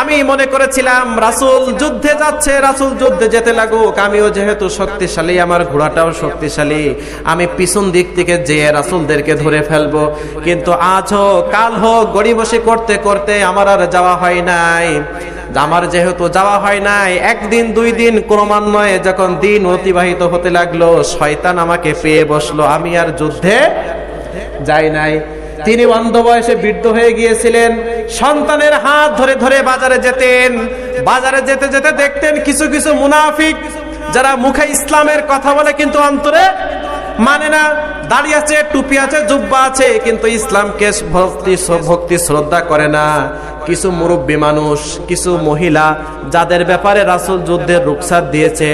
আমি মনে করেছিলাম রাসূল যুদ্ধে যাচ্ছে, রাসূল যুদ্ধে যেতে লাগুক, আমিও যেহেতু শক্তিশালী, আমার ঘোড়াটাও শক্তিশালী, আমি পিছন দিক থেকে যেয়ে রাসূলদেরকে ধরে ফেলবো। কিন্তু আজ হোক কাল হোক গড়িবসি করতে করতে আমার আর যাওয়া হয় নাই। আমার যেহেতু যাওয়া হয় নাই, একদিন দুই দিন ক্রমান্বয়ে যখন দিন অতিবাহিত হতে লাগলো, শয়তান আমাকে পেয়ে বসলো, আমি আর যুদ্ধে যাই নাই। তিনি অন্ধ বয়সে বৃদ্ধ হয়ে গিয়েছিলেন, সন্তানের হাত ধরে ধরে বাজারে যেতেন। বাজারে যেতে যেতে দেখতেন কিছু কিছু মুনাফিক যারা মুখে ইসলামের কথা বলে কিন্তু অন্তরে মানে না, দাড়ি আছে, টুপি আছে, জুব্বা আছে, কিন্তু ইসলামকে ভক্তি শ্রদ্ধা করে না। কিছু মুরব্বী মানুষ, কিছু মহিলা যাদের ব্যাপারে রাসূল যুদ্ধের রুখসাত দিয়েছে,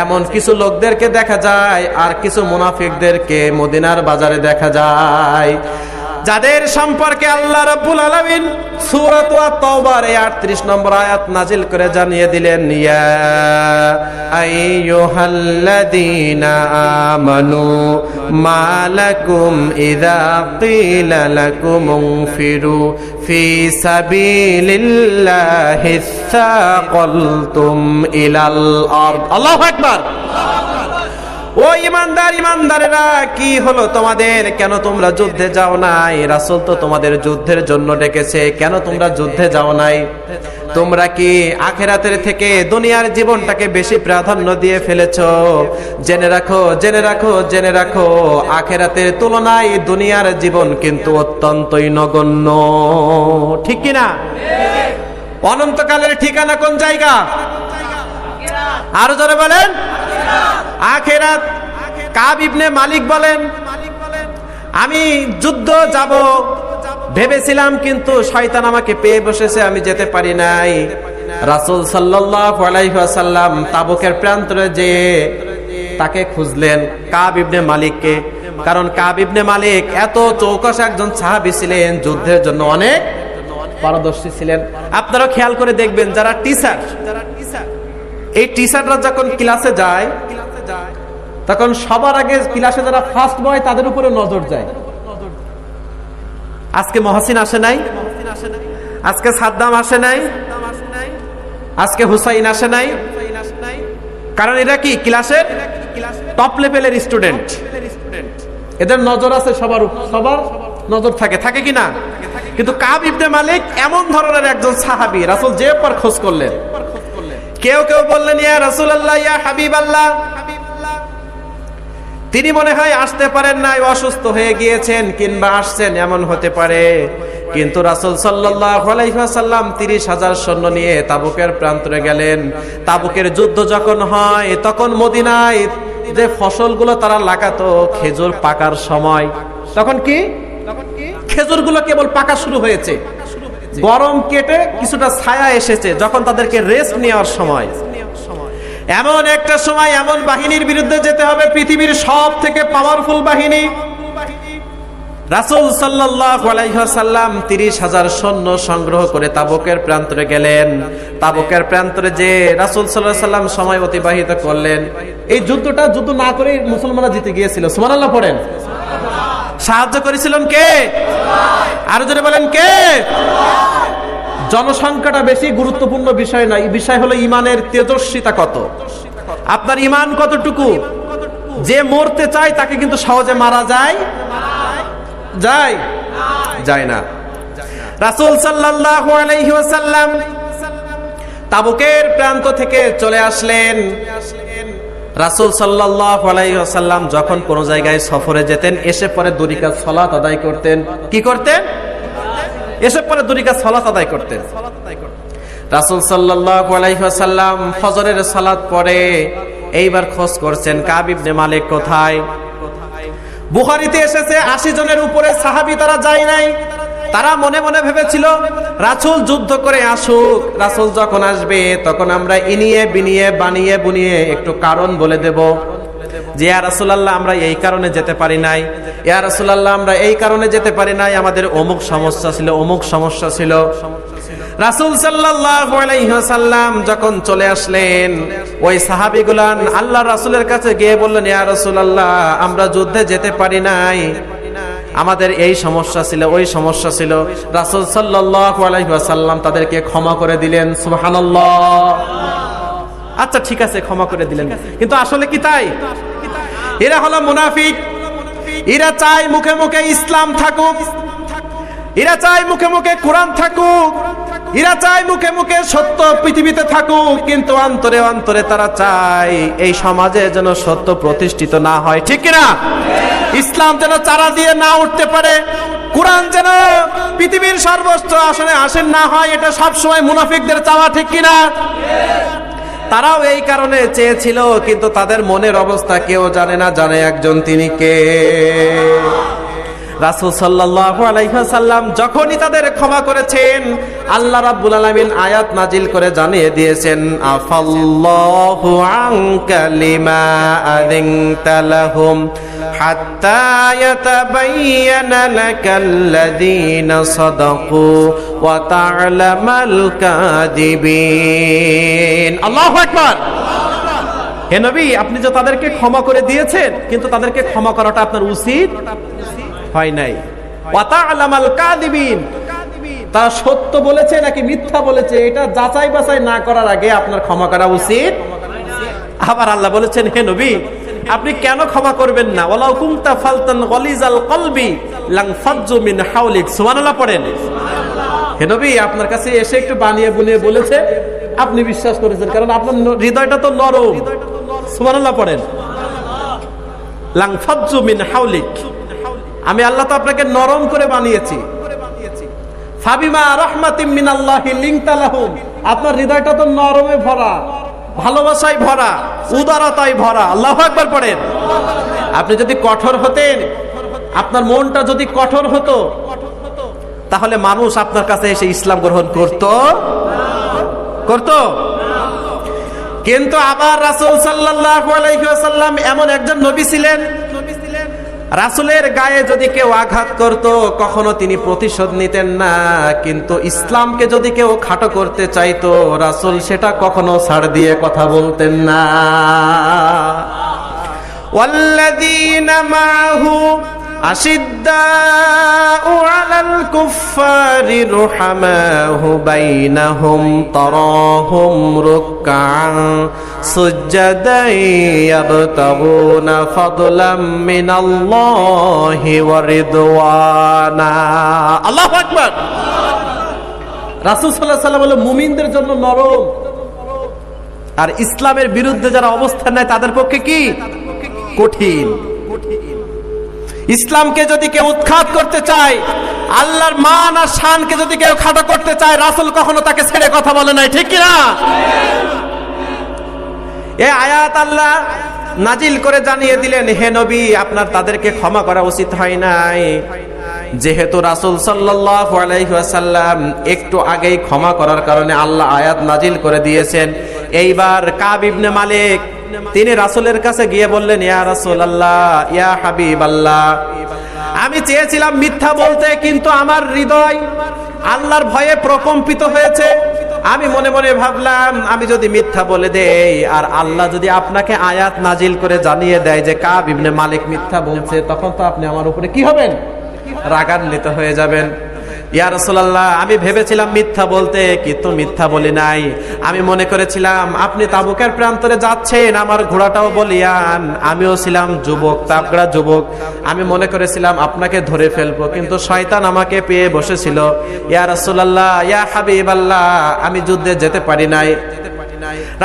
এমন কিছু লোকদেরকে দেখা যায়, আর কিছু মুনাফিকদেরকে মদিনার বাজারে দেখা যায়, যাদের সম্পর্কে আল্লাহ রাব্বুল আলামিন সূরা আত-তাওবার 38 নম্বর আয়াত নাজিল করে জানিয়ে দিলেন, ইয়া আইয়ুহাল্লাযীনা আমানু মা লাকুম ইযা ক্বিলা লাকুম ইনফিরু ফি সাবিলিল্লাহি সাকালতুম ইলাল আরদ। আল্লাহু আকবার। ও ইমানদার, ইমানদারেরা, কি হলো তোমাদের? কেন তোমরা যুদ্ধে যাও নাই? রাসূল তো তোমাদের যুদ্ধের জন্য ডেকেছে, কেন তোমরা যুদ্ধে যাও নাই? তোমরা কি আখিরাতের থেকে দুনিয়ার জীবনটাকে বেশি প্রাধান্য দিয়ে ফেলেছো? জেনে রাখো, জেনে রাখো, জেনে রাখো, আখিরাতের তুলনায় দুনিয়ার জীবন কিন্তু অত্যন্তই নগণ্য। ঠিক কি না? অনন্তকালের ঠিকানা কোন জায়গা? আরো জোরে বলেন, আখিরাত। কাব ইবনে মালিক বলেন, আমি যুদ্ধ যাব ভেবেছিলাম, কিন্তু শয়তান আমাকে পেয়ে বসেছে, আমি যেতে পারি নাই। রাসূল সাল্লাল্লাহু আলাইহি ওয়াসাল্লাম তাবুকের প্রান্তরে যেয়ে তাকে খুঁজলেন, কাব ইবনে মালিককে। কারণ কাব ইবনে মালিক এত চৌকস একজন সাহাবী ছিলেন, যুদ্ধের জন্য অনেক পারদর্শী ছিলেন। আপনারা খেয়াল করে দেখবেন, যারা টিচার, এই টিচাররা যখন ক্লাসে যায়, তখন সবার আগে ক্লাসে যারা ফার্স্ট বয় তাদের উপরে নজর যায়। আজকে মহসিন আসে নাই, আজকে সাদ্দাম আসে নাই, আজকে হুসাইন আসে নাই, কারণ এরা কি ক্লাসের টপ লেভেলের স্টুডেন্ট। এদের নজর আছে, সবার নজর থাকে, থাকে কিনা? কিন্তু কাব ইবনে মালিক এমন ধরনের একজন সাহাবী, রাসূল যে পর খোঁজ করলেন। কেউ কেউ বললেন, ইয়া রাসূলুল্লাহ, ইয়া হাবিবাল্লাহ, তিনি মনে হয় আসতে পারেন নাই, অসুস্থ হয়ে গিয়েছেন, কিংবা আসছেন, এমন হতে পারে। কিন্তু রাসূল সাল্লাল্লাহু আলাইহি ওয়াসাল্লাম 30,000 সৈন্য নিয়ে তাবুকের প্রান্তরে গেলেন। তাবুকের যুদ্ধ যখন হয়, তখন মদিনায় যে ফসলগুলো তারা লাগাতো, খেজুর পাকার সময়, তখন কি খেজুরগুলো কেবল পাকা শুরু হয়েছে, গরম কেটে কিছুটা ছায়া এসেছে, যখন তাদেরকে রেস্ট নেওয়ার সময়। এমন একটা সময় এমন বাহিনীর বিরুদ্ধে যেতে হবে, পৃথিবীর সব থেকে পাওয়ারফুল বাহিনী। রাসূল সাল্লাল্লাহু আলাইহি ওয়াসাল্লাম 30,000 সৈন্য সংগ্রহ করে তাবুকের প্রান্তরে গেলেন। তাবুকের প্রান্তরে যে রাসূল সাল্লাল্লাহু আলাইহি ওয়াসাল্লাম সময় অতিবাহিত করলেন। এই যুদ্ধটা যুদ্ধ না করে মুসলমানরা জিতে গিয়েছিল। সুবহানাল্লাহ পড়েন। সাহায্য করেছিলেন কে? আরো জোরে বলেন, কে? জনসংখ্যাটা বেশি গুরুত্বপূর্ণ বিষয় নয়, বিষয় হলো ইমানের তেজস্বিতা কত, আপনার ইমান কতটুকু। যে মরতে চায় তাকে কিন্তু সহজে মারা যায় যায় না। রাসূল সাল্লাল্লাহু আলাইহি ওয়াসাল্লাম তাবুকের প্রান্ত থেকে চলে আসলেন। রাসূল সাল্লাল্লাহু আলাইহি ওয়াসাল্লাম যখন কোন জায়গায় সফরে যেতেন, এসে পরে দুই রাকাত সালাত আদায় করতেন। কি করতেন? এসে পরে দুই রাকাত সালাত আদায় করতেন। রাসূল সাল্লাল্লাহু আলাইহি ওয়াসাল্লাম ফজরের সালাত পড়ে এইবার খোঁজ করছেন কাব ইবনে মালিক কোথায়। বুখারীতে এসেছে 80 জনের উপরে সাহাবী তারা যায় নাই। তারা মনে মনে ভেবেছিল রাসূল যুদ্ধ করে আসুক, রাসূল যখন আসবে তখন আমরা ইনিয়ে বিনিয়ে বানিয়ে বুনিয়ে একটু কারণ বলে দেব যে ইয়া রাসূলুল্লাহ আমরা এই কারণে যেতে পারি নাই, ইয়া রাসূলুল্লাহ আমরা এই কারণে যেতে পারি নাই, আমাদের অমুক সমস্যা ছিল, অমুক সমস্যা ছিল। রাসূল সাল্লাল্লাহু আলাইহি ওয়াসাল্লাম যখন চলে আসলেন, ওই সাহাবীগুলান আল্লাহর রাসূলের কাছে গিয়ে বললেন, ইয়া রাসূলুল্লাহ আমরা যুদ্ধে যেতে পারি নাই, আমাদের এই সমস্যা ছিল, ওই সমস্যা ছিল, রাসূল সাল্লাল্লাহু আলাইহি ওয়াসাল্লাম তাদেরকে ক্ষমা করে দিলেন। সুবহানাল্লাহ। আচ্ছা ঠিক আছে, ক্ষমা করে দিলেন, কিন্তু আসলে কি তাই? এরা হলো মুনাফিক। এরা চায় মুখে মুখে ইসলাম থাকুক, এরা চায় মুখে মুখে কোরআন থাকুক, এরা চায় মুখে মুখে সত্য পৃথিবীতে থাকুক, কিন্তু অন্তরে অন্তরে তারা চায় এই সমাজে যেন সত্য প্রতিষ্ঠিত না হয়। ঠিক কিনা? ইসলাম যেন চারা দিয়ে না উঠতে পারে, কোরআন যেন পৃথিবীর সর্বোচ্চ আসনে আসীন না হয়, এটা সবসময় মুনাফিকদের চাওয়া। ঠিক কিনা? তারাও এই কারণে চেয়েছিল, কিন্তু তাদের মনের অবস্থা কেউ জানে না, জানে একজন, তিনি কে? রাসূল সাল্লাল্লাহু আলাইহি ওয়াসাল্লাম যখনই তাদের ক্ষমা করেছেন, আল্লাহ রাব্বুল আলামিন আয়াত নাজিল করে জানিয়ে দিয়েছেন, আফাল্লাহু আনকা লিমা আযিনতা লাহুম হাত্তা ইয়াতাবায়্যানা লাকাল্লাযীনা সাদাকু ওয়া তা'লামাল কাযিবিন। আল্লাহু আকবার। হে নবী, আপনি যে তাদেরকে ক্ষমা করে দিয়েছেন, কিন্তু তাদেরকে ক্ষমা করাটা আপনার উচিত হয় নাই। ওয়া তা'লামাল কাযিবিন, তারা সত্য বলেছে নাকি মিথ্যা বলেছে এটা যাচাই বাছাই না করার আগে আপনার ক্ষমা করা উচিত। আবার আল্লাহ বলেছেন, হে নবী, আপনি কেন ক্ষমা করবেন না? ওয়ালাউ কুনতা ফালতান গলিজাল কলবি লানফাজ্জু মিন হাওলিক। সুবহানাল্লাহ পড়েন। হে নবী, আপনার কাছে এসে একটু বানিয়ে বুনিয়ে বলেছে, আপনি বিশ্বাস করেছেন, কারণ আপনার হৃদয়টা তো নরম। সুবহানাল্লাহ পড়েন। লানফাজ্জু মিন হাওলিক, আমি আল্লাহ তো আপনাকে নরম করে বানিয়েছি। ফাবিমা রাহমাতিম মিনাল্লাহি লিনতা লাহুম, আপনার হৃদয়টা তো নরমে ভরা, ভালোবাসায় ভরা, উদারতায় ভরা। আল্লাহু আকবার পড়েন। আপনি যদি কঠোর হতেন, আপনার মনটা যদি কঠোর হতো, তাহলে মানুষ আপনার কাছে এসে ইসলাম গ্রহণ করত? কিন্তু আবার রাসূল সাল্লাল্লাহু আলাইহি ওয়াসাল্লাম এমন একজন নবী ছিলেন, রাসূলের গায়ে যদি কেউ আঘাত করত, কখনো তিনি প্রতিশোধ নিতেন না, কিন্তু ইসলামকে যদি কেউ খাটো করতে চাইতো, রাসূল সেটা কখনো ছাড় দিয়ে কথা বলতেন না। ওয়াল্লাযীনা মাআহু আশিদ্দাউ আলাল কুফফারি রুহামাহু বাইনাহুম তারাহুম রুকআন সুজদান ইয়াবতাগুনা ফাদলাম মিনাল্লাহি ওয়া রিদওয়ানা। আল্লাহু আকবার। রাসূল সাল্লাল্লাহু আলাইহি ওয়াসাল্লাম হলো মুমিনদের জন্য নরম, আর ইসলামের বিরুদ্ধে যারা অবস্থান নেয় তাদের পক্ষে কি কঠিন। ইসলামকে যদি কেউ উৎখাত করতে চায়, আল্লাহর মান আর শানকে যদি কেউ খাটো করতে চায়, রাসূল কখনো তাকে ছেড়ে কথা বলে নাই। ঠিক কি না? এই আয়াত আল্লাহ নাজিল করে জানিয়ে দিলেন, হে নবী, আপনার তাদেরকে ক্ষমা করা উচিত হয় নাই। যেহেতু রাসূল সাল্লাল্লাহু আলাইহি ওয়াসাল্লাম একটু আগেই ক্ষমা করার কারণে আল্লাহ আয়াত নাজিল করে দিয়েছেন। এইবার কাব ইবনে মালিক তিনি রাসূলের কাছে গিয়ে বললেন, ইয়া রাসূলুল্লাহ, ইয়া হাবিবাল্লাহ, আমি চেয়েছিলাম মিথ্যা বলতে, কিন্তু আমার হৃদয় আল্লাহর ভয়ে প্রকম্পিত হয়েছে। আমি মনে মনে ভাবলাম, আমি যদি মিথ্যা বলে দেই আর আল্লাহ যদি আপনাকে আয়াত নাজিল করে জানিয়ে দেয় যে কাব ইবনে মালিক মিথ্যা বলছে, তখন তো আপনি আমার উপরে কি হবেন? রাগান্বিত হয়ে যাবেন। ইয়া রাসূলুল্লাহ, আমি ভেবেছিলাম মিথ্যা বলতে, কিন্তু মিথ্যা বলি নাই। আমি মনে করেছিলাম আপনি তাবুকের প্রান্তরে যাচ্ছেন, আমার ঘোড়াটাও বলিয়ান, আমিও ছিলাম যুবক, তাগড়া যুবক। আমি মনে করেছিলাম আপনাকে ধরে ফেলবো, কিন্তু শয়তান আমাকে পেয়ে বসেছিল। ইয়া রাসূলুল্লাহ, ইয়া হাবিবাল্লাহ, আমি যুদ্ধে যেতে পারি নাই।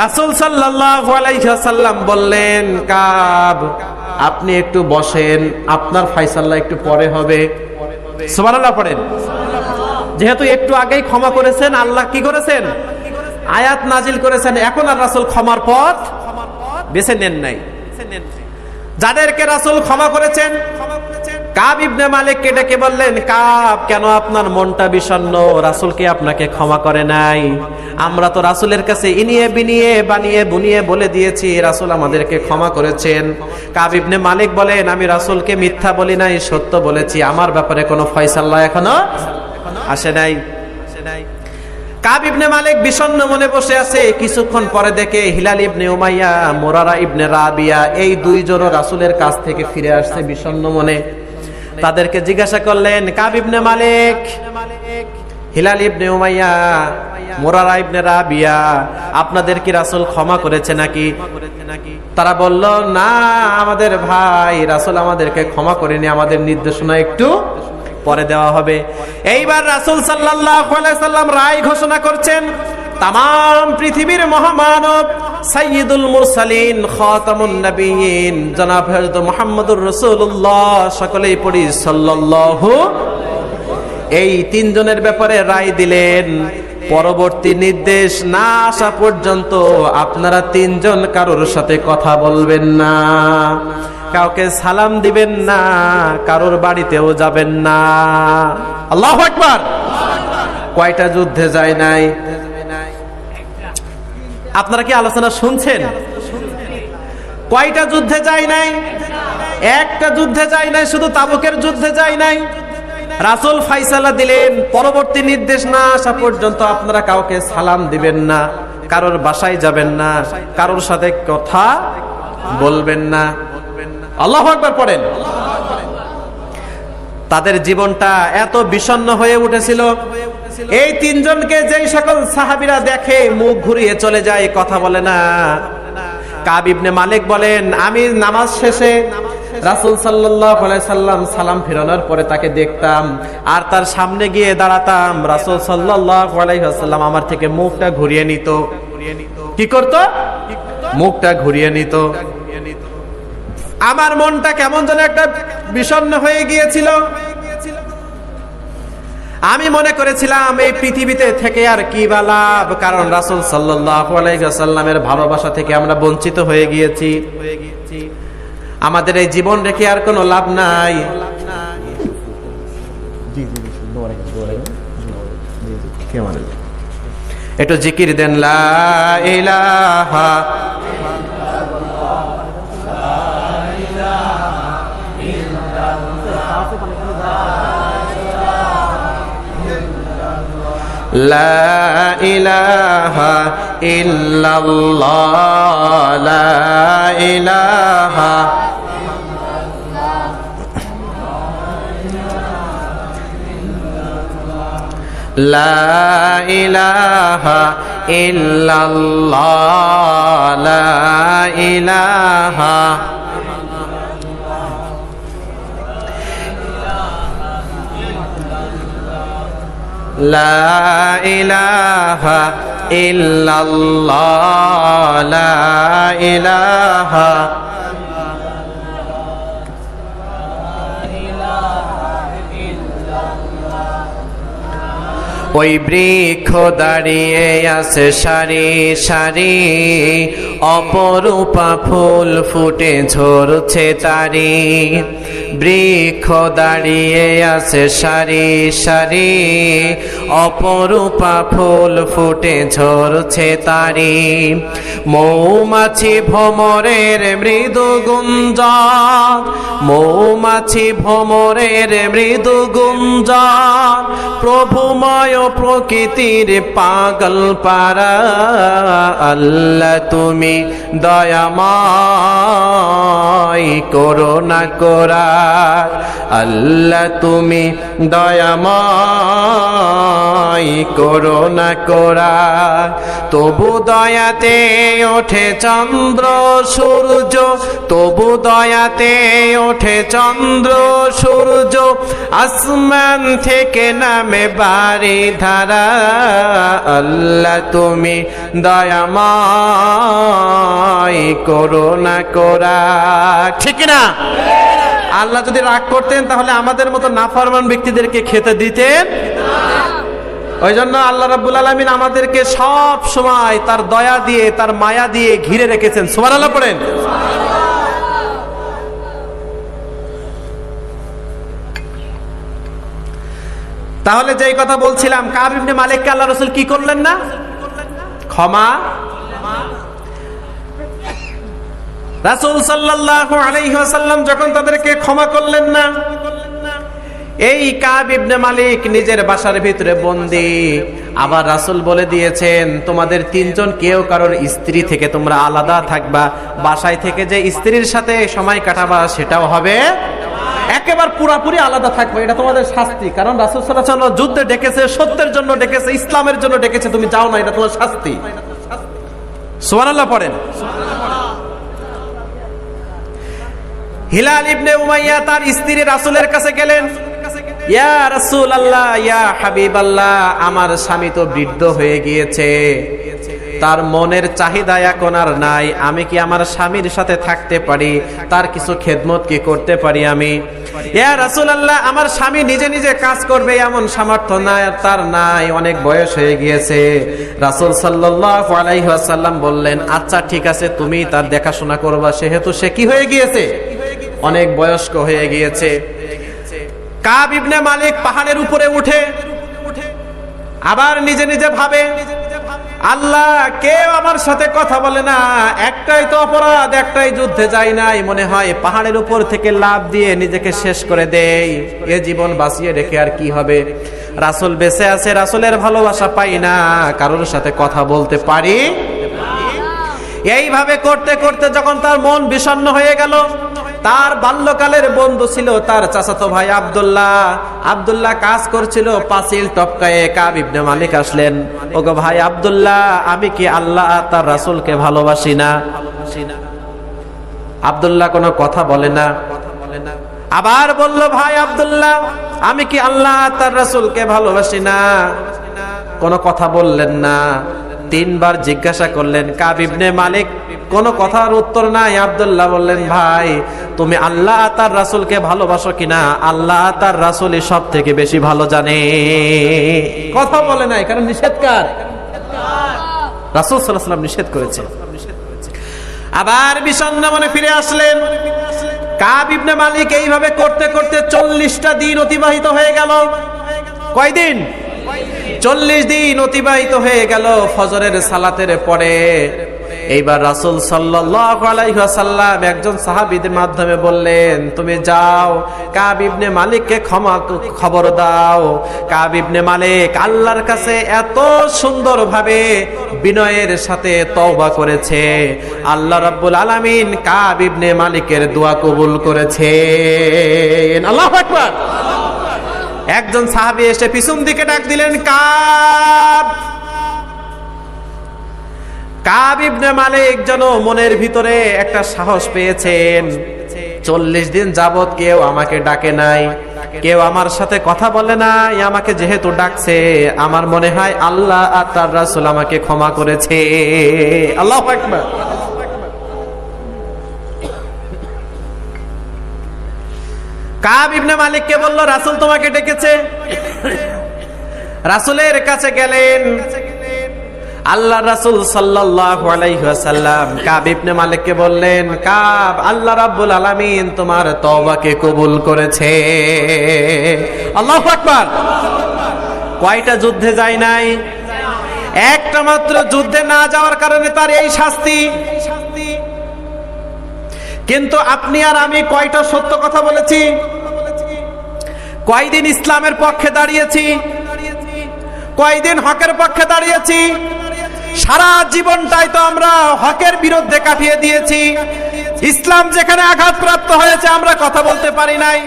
রাসূল সাল্লাল্লাহু আলাইহি ওয়াসাল্লাম বললেন, কাব, আপনি একটু বসেন, আপনার ফয়সালা একটু পরে হবে। সুবহানাল্লাহ পড়েন। যেহেতু একটু আগেই ক্ষমা করেছেন, আল্লাহ কি করেছেন? আয়াত নাজিল করেছেন। এখন আর রাসূল ক্ষমার পথ বেছে নেন নাই। যাদেরকে রাসূল ক্ষমা করেছেন, কাব ইবনে মালিককে ডেকে বললেন, কাব, কেন আপনার মনটা বিষণ্ণ? রাসূল কি আপনাকে ক্ষমা করে নাই? আমরা তো রাসূলের কাছে ইনিয়ে বিনিয়ে বানিয়ে বুনিয়ে বলে দিয়েছি, রাসূল আমাদেরকে ক্ষমা করেছেন। কাব ইবনে মালিক বলেন, আমি রাসূলকে মিথ্যা বলি নাই, সত্য বলেছি, আমার ব্যাপারে কোনো ফয়সালা এখনো আসে নাই। কাব ইবনে মালিক বিষণ্ণ মনে বসে আছে। কিছুক্ষণ পরে দেখে হিলাল ইবনে উমাইয়া, মুরারা ইবনে রাবিয়া, এই দুইজনও রাসূলের কাছ থেকে ফিরে আসছে বিষণ্ণ মনে। তাদেরকে জিজ্ঞাসা করলেন, কাব ইবনে মালিক, হিলাল ইবনে উমাইয়া, মুরারা ইবনে রাবিয়া, আপনাদের কি রাসূল ক্ষমা করেছে নাকি? তারা বলল, না আমাদের ভাই রাসূল আমাদেরকে ক্ষমা করেনি, আমাদের নির্দেশনা একটু পরে দেওয়া হবে। এইবার রাসূল সাল্লাল্লাহু আলাইহি সাল্লাম রায় ঘোষণা করছেন, তাম পৃথিবীর মহামানব সাইয়্যিদুল মুরসালিন খাতামুন নবিয়্যিন জনাব হযরত মুহাম্মদুর রাসূলুল্লাহ, সকলেই পড়ি সাল্লাল্লাহু, এই তিনজনের ব্যাপারে রায় দিলেন। পরবর্তী নির্দেশ না আসা পর্যন্ত আপনারা তিনজন কারোর সাথে কথা বলবেন না, কাউকে সালাম দিবেন না, কারোর বাড়িতেও যাবেন না। আল্লাহু আকবার। কয়টা যুদ্ধে যায় নাই? আপনারা কি আলোচনা শুনছেন? কয়টা যুদ্ধে যায় নাই? একটা যুদ্ধে যায় নাই, শুধু তাবুকের যুদ্ধে যায় নাই। রাসূল ফায়সালা দিলেন, পরবর্তী নির্দেশ না আসা পর্যন্ত আপনারা কাউকে সালাম দিবেন না, কারোর বাসায় যাবেন না, কারোর সাথে কথা বলবেন না। আল্লাহু আকবার পড়েন। তাদের জীবনটা এত বিষণ্ণ হয়ে উঠেছিল, এই তিনজনকে যেই সকল সাহাবীরা দেখে মুখ ঘুরিয়ে চলে যায়, কথা বলে না। কাব ইবনে মালিক বলেন, আমি নামাজ শেষে রাসূল সাল্লাল্লাহু আলাইহি সাল্লাম সালাম ফিরানোর পরে তাকে দেখতাম আর তার সামনে গিয়ে দাঁড়াতাম, রাসূল সাল্লাল্লাহু আলাইহি ওয়াসাল্লাম আমার থেকে মুখটা ঘুরিয়ে নিত। কি করত? মুখটা ঘুরিয়ে নিত। আমার মনটা কেমন যেন একটা বিষণ্ণ হয়ে গিয়েছিল। আমি মনে করেছিলাম এই পৃথিবীতে থেকে আর কি বা লাভ, কারণ রাসূল সাল্লাল্লাহু আলাইহি ওয়াসাল্লামের ভালোবাসা থেকে আমরা বঞ্চিত হয়ে গিয়েছি। আমাদের এই জীবন রেখে আর কোনো লাভ নাই। একটু জিকির দেন, লা ইলাহা লা ইলাহা ইল্লাল্লাহ, লা ইলাহা লা ইলাহা ইল্লাল্লাহ, লা ইলাহা লা ইলাহা ইল্লাল্লাহ, লা ইলাহা ওই বৃক্ষ দাঁড়িয়ে আছে সারি সারি, অপরূপা ফুল ফুটে ঝরছে তারি। বৃক্ষ দাঁড়িয়ে আছে সারি সারি, অপরূপা ফুল ফুটে ঝরছে তারি। মৌমাছি ভ্রমরের মৃদু গুঞ্জন, মৌমাছি ভ্রমরের মৃদু গুঞ্জন, প্রভুময় প্রকৃতির পাগল পারা। আল্লাহ তুমি দয়াময়, করুণা করার। আল্লাহ তুমি দয়াময়, করুণা করার। তবু দয়াতে ওঠে চন্দ্র সূর্য, তবু দয়াতে ওঠে চন্দ্র সূর্য, আসমান থেকে নামে বাড়ি ধারা। আল্লাহ তুমি দয়াময়, করুণা করা। ঠিক না? আল্লাহ যদি রাগ করতেন তাহলে আমাদের মতো নাফরমান ব্যক্তিদেরকে খেতে দিতেন। ওই জন্য আল্লাহ রাব্বুল আলামিন আমাদেরকে সব সময় তার দয়া দিয়ে, তার মায়া দিয়ে ঘিরে রেখেছেন। সুবহানাল্লাহ পড়েন। তাহলে যেই কথা বলছিলাম, কাব ইবনে মালিককে আল্লাহ রাসূল কি করলেন না? ক্ষমা। রাসূল সাল্লাল্লাহু আলাইহি ওয়াসাল্লাম যখন তাদেরকে ক্ষমা করলেন না, এই কাব ইবনে মালিক নিজের বাসার ভিতরে বন্দী। আবার রাসূল বলে দিয়েছেন, তোমাদের তিনজন কেউ কারোর স্ত্রী থেকে তোমরা আলাদা থাকবা, বাসায় থেকে যে স্ত্রীর সাথে সময় কাটাবা সেটাও হবে একেবারে পুরাপুরি আলাদা থাকবে, এটা তোমাদের শাস্তি। কারণ রাসূল সাল্লাল্লাহু আলাইহি ওয়াসাল্লাম যুদ্ধে ডেকেছে, সত্যের জন্য ডেকেছে, ইসলামের জন্য ডেকেছে, তুমি যাও না, এটা তোমার শাস্তি। সুবহানাল্লাহ পড়েন। হিলাল ইবনে উমাইয়া তার স্ত্রী রাসূলের কাছে গেলেন, ইয়া রাসূলুল্লাহ, ইয়া হাবিবাল্লাহ, আমার স্বামী তো বৃদ্ধ হয়ে গিয়েছে, তার মনের চাহিদা এখন আর নাই, আমি কি আমার স্বামীর সাথে থাকতে পারি, তার কিছু খেদমত কি করতে পারি আমি? ইয়া রাসূলুল্লাহ, আমার স্বামী নিজে নিজে কাজ করবে এমন সামর্থ্য নাই, তার নাই, অনেক বয়স হয়ে গিয়েছে। রাসূল সাল্লাল্লাহু আলাইহি ওয়াসাল্লাম বললেন, আচ্ছা ঠিক আছে, তুমি তার দেখাশোনা করবা, সেহেতু সে কি হয়ে গিয়েছে, অনেক বয়স্ক হয়ে গিয়েছে। কাব ইবনে মালিক পাহাড়ের উপরে উঠে আবার নিজে নিজে ভাবে, আল্লাহ, কেউ আমার সাথে কথা বলে না, একটাই তো অপরাধ, একটাই যুদ্ধে যাই নাই, মনে হয় পাহাড়ের উপর থেকে লাফ দিয়ে নিজেকে শেষ করে দেই, এ জীবন বাঁচিয়ে রেখে আর কি হবে? রাসূল বেঁচে আছে, রাসূলের ভালোবাসা পাই না, কারোর সাথে কথা বলতে পারি। এইভাবে করতে করতে যখন তার মন বিষণ্ণ হয়ে গেল, তার বাল্যকালের বন্ধু ছিল তার চাচাতো ভাই আব্দুল্লাহ কাজ করছিল পাঁচিল টপকায়ে। কাব ইবনে মালিক আসলেন, ওগো ভাই আব্দুল্লাহ, আমি কি আল্লাহ তার রাসূলকে ভালোবাসি না? আব্দুল্লাহ কোনো কথা বলে না। আবার বলল, ভাই আব্দুল্লাহ, আমি কি আল্লাহ তার রাসূলকে ভালোবাসি না? কোনো কথা বললেন না। তিনবার জিজ্ঞাসা করলেন, কাব ইবনে মালিক কোনো কথার উত্তর নাই। আব্দুল্লাহ বললেন, ভাই তুমি আল্লাহ তার রাসূলকে ভালোবাসো কিনা? আল্লাহ তার রাসূলই সব থেকে বেশি ভালো জানে। কথা বলে নাই, কারণ নিষেধকার, রাসূল সাল্লাল্লাহু আলাইহি ওয়াসাল্লাম নিষেধ করেছে। আবার বিষণ্ণ মনে ফিরে আসলেন। কাব ইবনে মালিক এইভাবে করতে করতে 40টা দিন অতিবাহিত হয়ে গেল। কয়দিন? 40 দিন অতিবাহিত হয়ে গেল। ফজরের সালাতের পরে এইবার রাসূল সাল্লাল্লাহু আলাইহি ওয়াসাল্লাম একজন সাহাবীদের মাধ্যমে বললেন, তুমি যাও কাব ইবনে মালিককে খবর দাও। কাব ইবনে মালিক আল্লাহর কাছে এত সুন্দরভাবে বিনয়ের সাথে তওবা করেছে, আল্লাহ রাব্বুল আলামিন কাব ইবনে মালিকের দোয়া কবুল করেছেন। আল্লাহু আকবার। একজন সাহাবী এসে পিছন দিকে ডাক দিলেন, কাব ইবনে মালিক যেন মনের ভিতরে একটা সাহস পেয়েছেন। 40 দিন যাবত কেউ আমাকে ডাকে নাই, কেউ আমার সাথে কথা বলে নাই, আমাকে যেহেতু ডাকছে, আমার মনে হয় আল্লাহ আর তার রাসূল আমাকে ক্ষমা করেছে। আল্লাহু আকবার। কাব ইবনে মালিককে বলল, রাসূল তোমাকে ডেকেছে। রাসূলের কাছে গেলেন। আল্লাহ রাসূল সাল্লাল্লাহু আলাইহি ওয়াসাল্লাম কাব ইবনে মালিককে বললেন, কাব, আল্লাহ রাব্বুল আলামিন তোমার তওবাকে কবুল করেছে। আল্লাহু আকবার। কয়টা যুদ্ধে যায় নাই? একটা মাত্র যুদ্ধে না যাওয়ার কারণে তার এই শাস্তি। কিন্তু আপনি আর আমি কয়টা সত্য কথা বলেছি? কয়দিন ইসলামের পক্ষে দাঁড়িয়েছি? কয়দিন হকের পক্ষে দাঁড়িয়েছি? সারা জীবনটাই তো আমরা হকের বিরুদ্ধে কাটিয়ে দিয়েছি। ইসলাম যেখানে আঘাতপ্রাপ্ত হয়েছে আমরা কথা বলতে পারি নাই।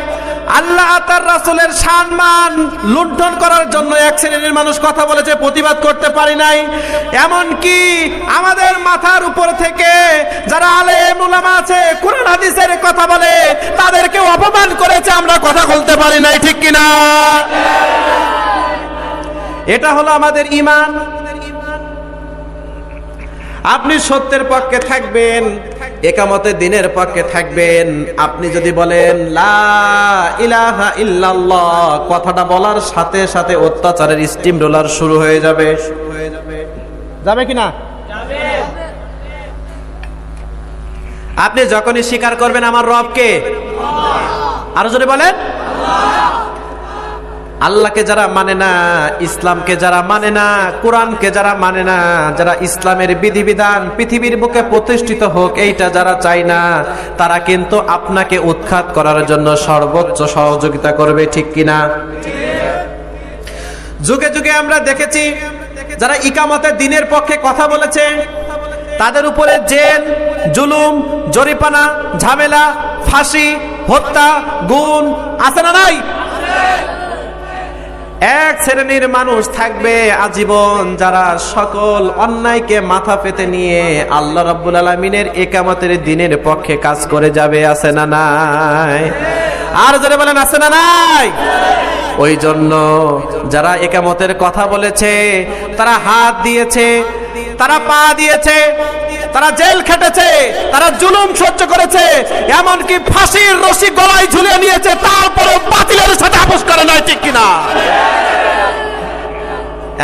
আল্লাহ তার রাসূলের সম্মান লুণ্ঠন করার জন্য এক শ্রেণীর মানুষ কথা বলেছে, প্রতিবাদ করতে পারি নাই। এমন কি আমাদের মাথার উপর থেকে যারা আলেম উলামা আছে, কুরআন হাদিসের কথা বলে, তাদেরকে অপমান করেছে, আমরা কথা বলতে পারি নাই, ঠিক কিনা? এটা হলো আমাদের ঈমান। আপনি সত্যের পক্ষে থাকবেন, ইকামতের দিনের পক্ষে থাকবেন। আপনি যদি বলেন লা ইলাহা ইল্লাল্লাহ, কথাটা বলার সাথে সাথে অত্যাচারের স্টিম রোলার শুরু হয়ে যাবে। যাবে কিনা? আপনি যখনই স্বীকার করবেন আমার রবকে, আরো জোরে বলেন, আল্লাহকে যারা মানে না, ইসলামকে যারা মানে না, কোরআনকে যারা মানে না, যারা ইসলামের বিধিবিধান পৃথিবীর বুকে প্রতিষ্ঠিত হোক এইটা যারা চায় না, তারা কিন্তু আপনাকে উৎখাত করার জন্য সর্বোচ্চ সহযোগিতা করবে, ঠিক কিনা? যুগে যুগে আমরা দেখেছি যারা ইকামতের দিনের পক্ষে কথা বলেছে, তাদের উপরে জেল, জুলুম, জরিমানা, ঝামেলা ফাঁসি, হত্যা, গুণ আছে না নাই? এক শ্রেণীর মানুষ থাকবে আজীবন যারা সকল অন্যায়কে মাথা পেতে নিয়ে আল্লাহ রাব্বুল আলামিনের ইকামতের দিনের পক্ষে কাজ করে যাবে, আছে না নাই? আর যারা বলেন আছে না নাই? ওই জন্য যারা ইকামতের কথা বলেছে, তারা হাত দিয়েছে, তারা পা দিয়েছে, তারা জেল খেটেছে, তারা জুলুম সহ্য করেছে, এমনকি ফাঁসির রশি গলায় ঝুলিয়ে নিয়েছে, তারপরে বাতিলের সাথে আপোষ করে নাই, ঠিক কিনা?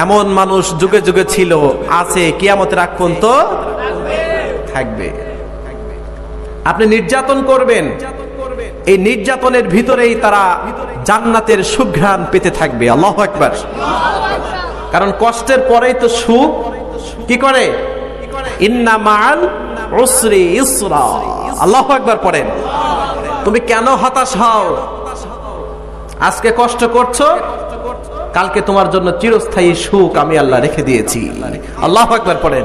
এমন মানুষ যুগে যুগে ছিল, আছে, কিয়ামতের আগ পর্যন্ত থাকবে। আপনি নির্যাতন করবেন, এই নির্যাতনের ভিতরেই তারা জান্নাতের সুঘ্রাণ পেতে থাকবে। আল্লাহু আকবার। কারণ কষ্টের পরেই তো সুখ কি করে? ইন্না মাআল উসরি ইসরা। আল্লাহু আকবার পড়েন। তুমি কেন হতাশ হও? আজকে কষ্ট করছো, কালকে তোমার জন্য চিরস্থায়ী সুখ আমি আল্লাহ রেখে দিয়েছি। আল্লাহু আকবার পড়েন।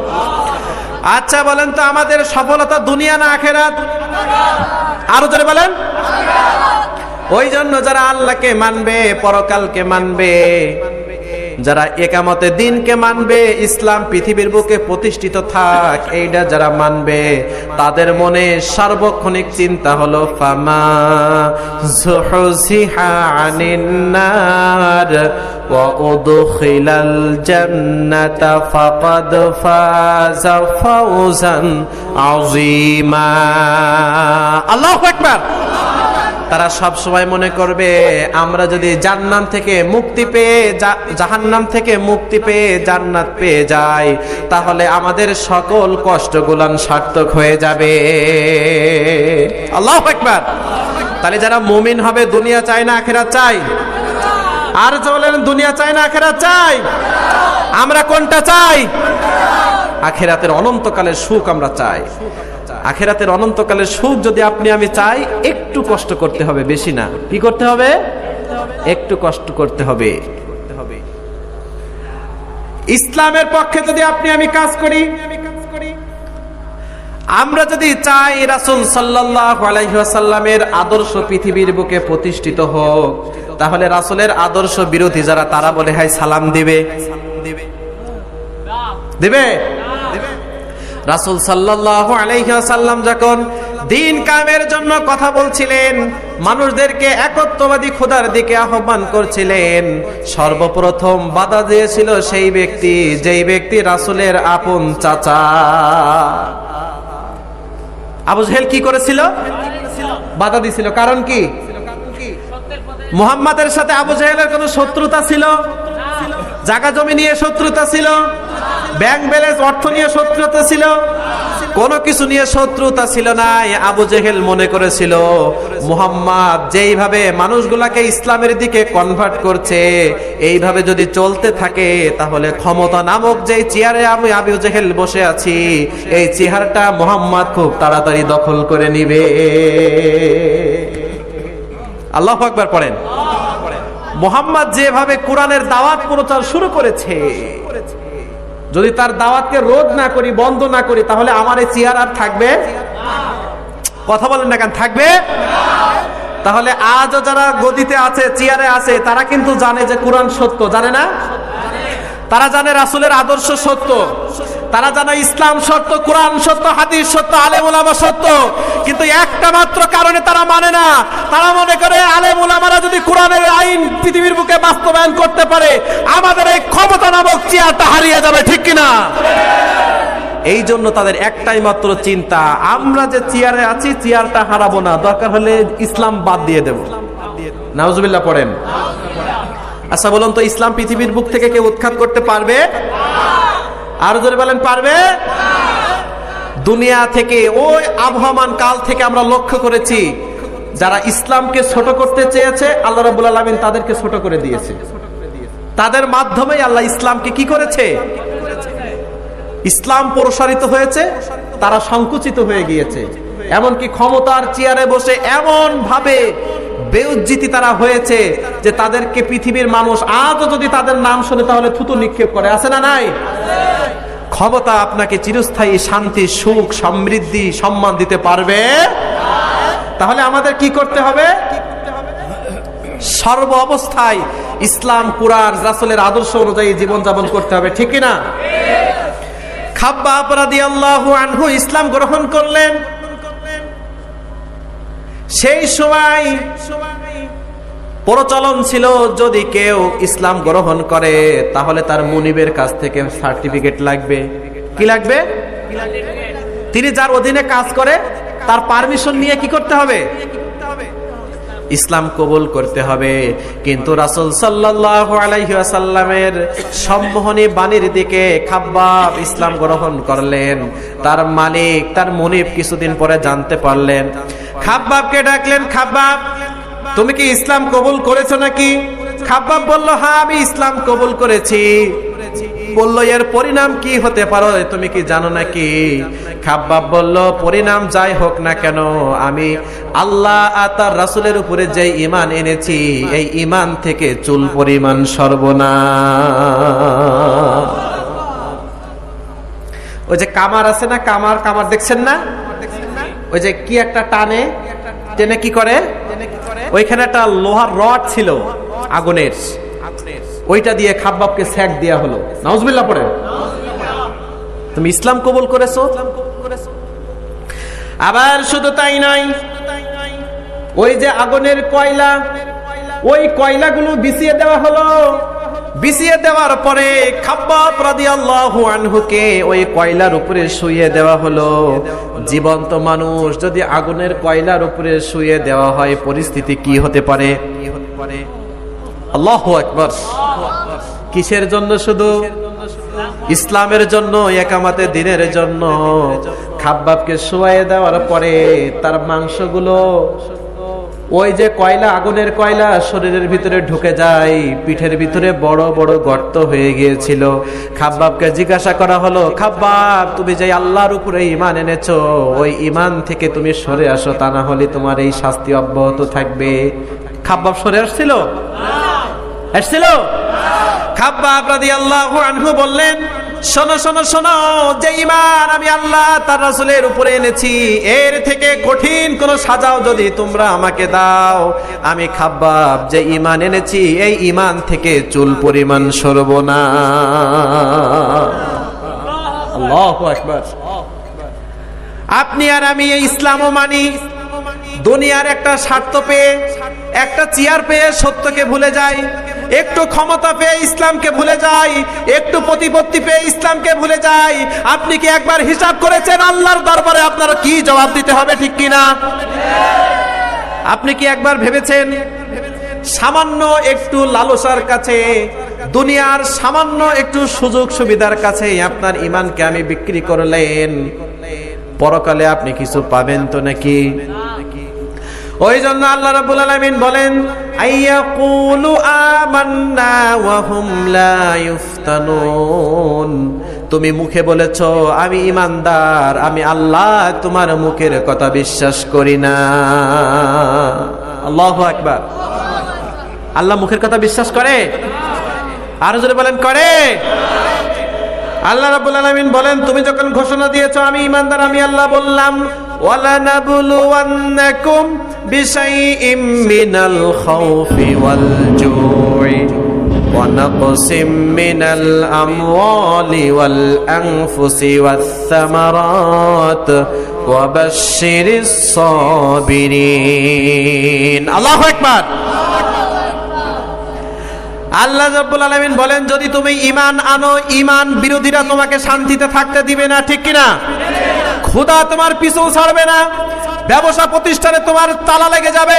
আচ্ছা বলেন তো, আমাদের সফলতা দুনিয়া না আখিরাত? আরো জোরে বলেন। ওই জন্য যারা আল্লাহকে মানবে, পরকালকে মানবে, যারা ইকামতে দিনকে মানবে, ইসলাম পৃথিবীর বুকে প্রতিষ্ঠিত থাক, এইটা যারা মানবে, তাদের মনে সার্বক্ষণিক চিন্তা হলো ফামা যুহজিহা আনিন নার ওয়া উদখিলাল জান্নাতা ফাকাদ ফাযা ফাওজান আযীমা। আল্লাহু আকবার। তারা সব সময় মনে করবে, আমরা যদি জান্নাত থেকে মুক্তি পেয়ে, জাহান্নাম থেকে মুক্তি পেয়ে জান্নাত পেয়ে যাই, তাহলে আমাদের সকল কষ্টগুলান সার্থক হয়ে যাবে। আল্লাহু আকবার। তাহলে যারা মুমিন হবে, দুনিয়া চায় না আখিরাত চাই? আর বলেন, দুনিয়া চায় না আখিরাত চাই? আমরা কোনটা চাই? আখিরাতের অনন্তকালের সুখ আমরা চাই। আখিরাতের অনন্তকালের সুখ যদি আপনি আমি চাই, একটু কষ্ট করতে হবে, বেশি না। কি করতে হবে? একটু কষ্ট করতে হবে। ইসলামের পক্ষে যদি আপনি আমি কাজ করি, আমরা যদি চাই রাসূল সাল্লাল্লাহু আলাইহি ওয়াসাল্লামের আদর্শ পৃথিবীর বুকে প্রতিষ্ঠিত হোক, তাহলে রাসূলের আদর্শ বিরোধী যারা, তারা বলে হাই সালাম দিবে, দিবে? রাসূল সাল্লাল্লাহু আলাইহি ওয়াসাল্লাম যখন দ্বীন কায়েমের জন্য কথা বলছিলেন, মানুষদেরকে একত্ববাদী খোদার দিকে আহ্বান করছিলেন, সর্বপ্রথম বাধা দিয়েছিল সেই ব্যক্তি, যেই ব্যক্তি রাসূলের আপন চাচা। আবু জেহেল কি করেছিল? বাধা দিছিল। কারণ কি? মুহাম্মাদের সাথে আবু জেহেলের কোনো শত্রুতা ছিল? জায়গা জমি নিয়ে শত্রুতা ছিল? ব্যাংক ব্যালেন্স, অর্থ নিয়ে শত্রুতা ছিল? কোনো কিছু নিয়ে শত্রুতা ছিল না। আবু জেহেল মনে করেছিল, মুহাম্মদ যেইভাবে মানুষগুলাকে ইসলামের দিকে কনভার্ট করছে, এইভাবে যদি চলতে থাকে, তাহলে ক্ষমতা নামক যে চেয়ারে আমি আবু জেহেল বসে আছি, এই চেয়ারটা মুহাম্মদ খুব তাড়াতাড়ি দখল করে নিবে। আল্লাহু আকবার পড়েন। মুহাম্মদ যেভাবে কোরআনের দাওয়াত প্রচার শুরু করেছে, যদি তার দাওয়াতকে রোধ না করি, বন্ধ না করি, তাহলে আমার এই চেয়ার আর থাকবে? কথা বলেন না কেন, থাকবে? তাহলে আজও যারা গদিতে আছে, চেয়ারে আছে, তারা কিন্তু জানে যে কোরআন সত্য, জানে না? তারা জানে রাসূলের আদর্শ সত্য, তারা জানে ইসলাম সত্য, কোরআন সত্য, হাদিস সত্য, আলেম উলামা সত্য, কিন্তু একটা মাত্র কারণে তারা মানে না। তারা মনে করে আলেম উলামারা যদি কোরআনের আইন পৃথিবীর বুকে বাস্তবায়ন করতে পারে, আমাদের এই ক্ষমতা নামক চেয়ারটা হারিয়ে যাবে, ঠিক কিনা? এই জন্য তাদের একটাই মাত্র চিন্তা, আমরা যে চেয়ারে আছি, চেয়ারটা হারাবো না, দরকার হলে ইসলাম বাদ দিয়ে দেব। নাউজুবিল্লাহ পড়েন। আচ্ছা বলুন তো, ইসলাম পৃথিবীর বুক থেকে কেউ উৎখাত করতে পারবে? আর জোরে বলেন, পারবে? দুনিয়া থেকে, ওই আবহমান কাল থেকে আমরা লক্ষ্য করেছি, যারা ইসলামকে ছোট করতে চেয়েছে, আল্লাহ রাব্বুল আলামিন তাদেরকে ছোট করে দিয়েছে। তাদের মাধ্যমেই আল্লাহ ইসলামকে কি করেছে? ইসলাম প্রসারিত হয়েছে, তারা সংকুচিত হয়ে গিয়েছে। এমনকি ক্ষমতার চেয়ারে বসে এমন ভাবে বেউজ্জিতি তারা হয়েছে যে তাদেরকে পৃথিবীর মানুষ আজও যদি তাদের নাম শুনে, তাহলে থুতু নিক্ষেপ করে, আছে না নাই? ক্ষমতা আপনাকে চিরস্থায়ী শান্তি, সুখ, সমৃদ্ধি, সম্মান দিতে পারবে? তাহলে আমাদের কি করতে হবে? সর্ব অবস্থায় ইসলাম, কুরআন, রাসূলের আদর্শ অনুযায়ী জীবনযাপন করতে হবে, ঠিক কি না? খাব্বাব রাদিয়াল্লাহু আনহু ইসলাম গ্রহণ করলেন। সেই সময় প্রচলন ছিল যদি কেউ ইসলাম গ্রহণ করে তাহলে তার মুনিবের কাছ থেকে সার্টিফিকেট লাগবে। কি লাগবে? তিনি যার অধীনে কাজ করে তার পারমিশন নিয়ে কি করতে হবে? ইসলাম কবুল করতে হবে। কিন্তু রাসূল সাল্লাল্লাহু আলাইহি ওয়াসাল্লামের সম্মোহনী বাণীর দিকে খাব্বাব ইসলাম গ্রহণ করলেন। তার মালিক, তার মুনিব কিছুদিন পরে জানতে পারলেন। খাব্বাবকে ডাকলেন, খাব্বাব তুমি কি ইসলাম কবুল করেছো নাকি? খাব্বাব বলল, হ্যাঁ আমি ইসলাম কবুল করেছি। বলল, এর পরিণাম কি হতে পারে তুমি কি জানো নাকি? খাব্বাব বলল, পরিণাম যাই হোক না কেন, আমি আল্লাহ আর তার রাসূলের উপরে যে ঈমান এনেছি এই ঈমান থেকে চুল পরিমাণ সরব না। ওই যে কামার আছে না, কামার কামার দেখছেন না? ওই যে কি একটা টানে টেনে কি করে, ওইখানে একটা লোহার রড ছিল আগুনের, ওইটা দিয়ে খাব্বাবকে সেক দেয়া হলো। নাউজুবিল্লাহ পড়ে। তুমি ইসলাম কবুল করেছো। আবার শুধু তাই নয়, ওই যে আগুনের কয়লা, ওই কয়লাগুলো বিছিয়ে দেওয়া হলো। বিছিয়ে দেওয়ার পরে খাব্বাব রাদিয়াল্লাহু আনহুকে ওই কয়লার উপরে শুইয়ে দেওয়া হলো। জীবন্ত মানুষ যদি আগুনের কয়লার উপরে শুইয়ে দেওয়া হয় পরিস্থিতি কি হতে পারে? আল্লাহু আকবার। কিসের জন্য? শুধু ইসলামের জন্য, একামাতে দিনের জন্য। খাব্বাবকে শুইয়ে দেওয়ার পরে তার মাংসগুলো ওই যে কয়লা, আগুনের কয়লা শরীরের ভিতরে ঢুকে যায়, পিঠের ভিতরে বড় বড় গর্ত হয়ে গিয়েছিল। খাব্বাবকে জিজ্ঞাসা করা হলো, খাব্বাব তুমি যে আল্লাহর উপরে ঈমান এনেছো ওই ঈমান থেকে তুমি সরে আসো, তা না হলে তোমার এই শাস্তি অব্যাহত থাকবে। খাব্বাব সরে আসছিল? আসছিল? খাব্বাব রাদিয়াল্লাহু আনহু বললেন, শোনো শোনো শোনো, যে ঈমান আমি আল্লাহ তার রাসূলের উপরে এনেছি এর থেকে কঠিন কোন সাজাও যদি তোমরা আমাকে দাও, আমি খাব্বাব যে ঈমান এনেছি এই ঈমান থেকে চুল পরিমাণ সরব না। আল্লাহু আকবার। আপনি আর আমি এই ইসলামও মানি, দুনিয়ার একটা স্বার্থ পেয়ে, একটা চেয়ার পেয়ে সত্যকে ভুলে যাই, একটু ক্ষমতা পেয়ে ইসলামকে ভুলে যাই, একটু প্রতিপত্তি পেয়ে ইসলামকে ভুলে যাই। আপনি কি একবার হিসাব করেছেন আল্লাহর দরবারে আপনার কি জবাব দিতে হবে, ঠিক কিনা? আপনি কি একবার ভেবেছেন সামান্য একটু লালসার কাছে, দুনিয়ার সামান্য একটু সুযোগ সুবিধার কাছে আপনার ঈমানকে আমি বিক্রি করলেন, পরকালে আপনি কিছু পাবেন তো নাকি? ওই জন্য আল্লাহ রাব্বুল আলামিন বলেন, আইয়াকুলু আমান্না ওয়া হুম লা ইফতানুন। তুমি মুখে বলেছো আমি ঈমানদার, আমি আল্লাহ তোমার মুখের কথা বিশ্বাস করি না। আল্লাহু আকবার। আল্লাহ মুখের কথা বিশ্বাস করে? আর জোরে বলেন, করে? আল্লাহ রাব্বুল আলামিন বলেন, তুমি যখন ঘোষণা দিয়েছো আমি ঈমানদার, আমি আল্লাহ বললাম, ওয়ালানাবলুওয়ান্নাকুম বিশাইইম মিনাল খাউফি ওয়াল জুই ওয়া নাকসিম মিনাল আমওয়ালি ওয়াল আনফুসি ওয়াস সামারাত ওয়া বাশশিরিস সাবিরিন। আল্লাহু আকবার। আল্লাহ রাব্বুল আলামিন বলেন, যদি তুমি ঈমান আনো, ঈমান বিরোধীরা তোমাকে শান্তিতে থাকতে দিবে না, ঠিক কিনা? খোদা তোমার পিছু ছাড়বে না, ব্যবসা প্রতিষ্ঠানে তোমার তালা লেগে যাবে,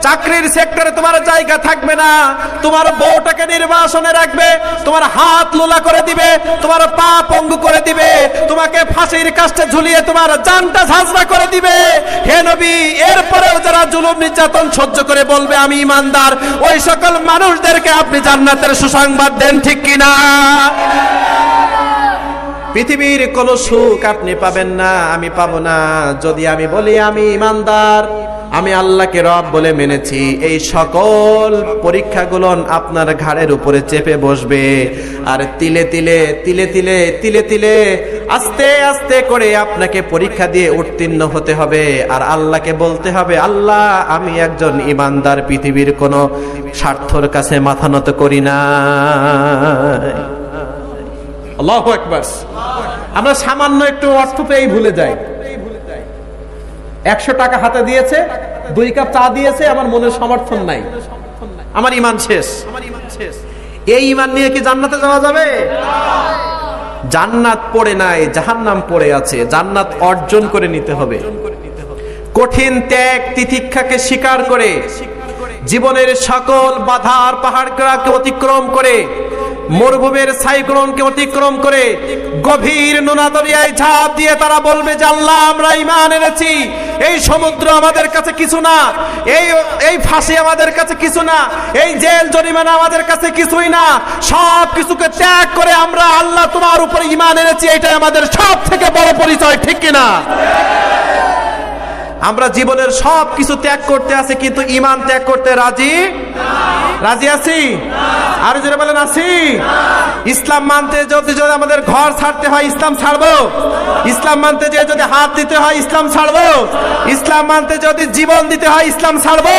চাকরির সেক্টরে তোমার জায়গা থাকবে না, তোমার বউটাকে নির্বাসনে রাখবে, তোমার হাত লোলা করে দিবে, তোমার পা পঙ্গু করে দিবে, তোমাকে ফাঁসির কাস্টে ঝুলিয়ে তোমার জানটা ঝাঁঝরা করে দিবে। হে নবী, এরপরেও যারা জুলুম নির্যাতন সহ্য করে বলবে আমি ঈমানদার, ওই সকল মানুষদেরকে আপনি জান্নাতের সুসংবাদ দেন, ঠিক কিনা? পৃথিবীর কোনো সুখ আপনি পাবেন না, আমি পাবো না যদি আমি বলি আমি ইমানদার, আমি আল্লাহকে রব বলে মেনেছি। এই সকল পরীক্ষাগুলো আপনার ঘাড়ের উপরে চেপে বসবে, আর তিলে তিলে তিলে তিলে তিলে তিলে আস্তে আস্তে করে আপনাকে পরীক্ষা দিয়ে উত্তীর্ণ হতে হবে। আর আল্লাহকে বলতে হবে, আল্লাহ আমি একজন ইমানদার, পৃথিবীর কোনো স্বার্থর কাছে মাথা নত করি না। আল্লাহু আকবার। আমরা সামান্য একটু অর্থ পেয়েই ভুলে যাই। 100 টাকা হাতে দিয়েছে, 2 কাপ চা দিয়েছে, আমার মনের সমর্থন নাই, আমার ঈমান শেষ। এই ঈমান নিয়ে কি জান্নাতে যাওয়া যাবে? জান্নাত পড়ে নাই, জাহান্নাম পড়ে আছে। জান্নাত অর্জন করে নিতে হবে। কঠিন ত্যাগ তিতিক্ষাকে স্বীকার করে, জীবনের সকল বাধার পাহাড়কে অতিক্রম করে, মরুভূমির সাইক্লোনকে অতিক্রম করে, গভীর নোনা দরিয়ায় ঝাঁপ দিয়ে তারা বলবে যে আল্লাহ আমরা ঈমান এনেছি, এই সমুদ্র আমাদের কাছে কিছু না, এই ফাঁসি আমাদের কাছে কিছু না, এই জেল জরিমানা আমাদের কাছে কিছুই না, সব কিছুকে ত্যাগ করে আমরা আল্লাহ তোমার উপরে ঈমান এনেছি, এটাই আমাদের সব থেকে বড় পরিচয়, ঠিক কিনা? আমরা জীবনের সব কিছু ত্যাগ করতে আছি, কিন্তু ঈমান ত্যাগ করতে রাজি আছি? আর জোরে বলেন আছি? ইসলাম মানতে যদি আমাদের ঘর ছাড়তে হয় ইসলাম ছাড়বো? ইসলাম মানতে যে যদি হাত দিতে হয় ইসলাম ছাড়বো? ইসলাম মানতে যদি জীবন দিতে হয় ইসলাম ছাড়বো?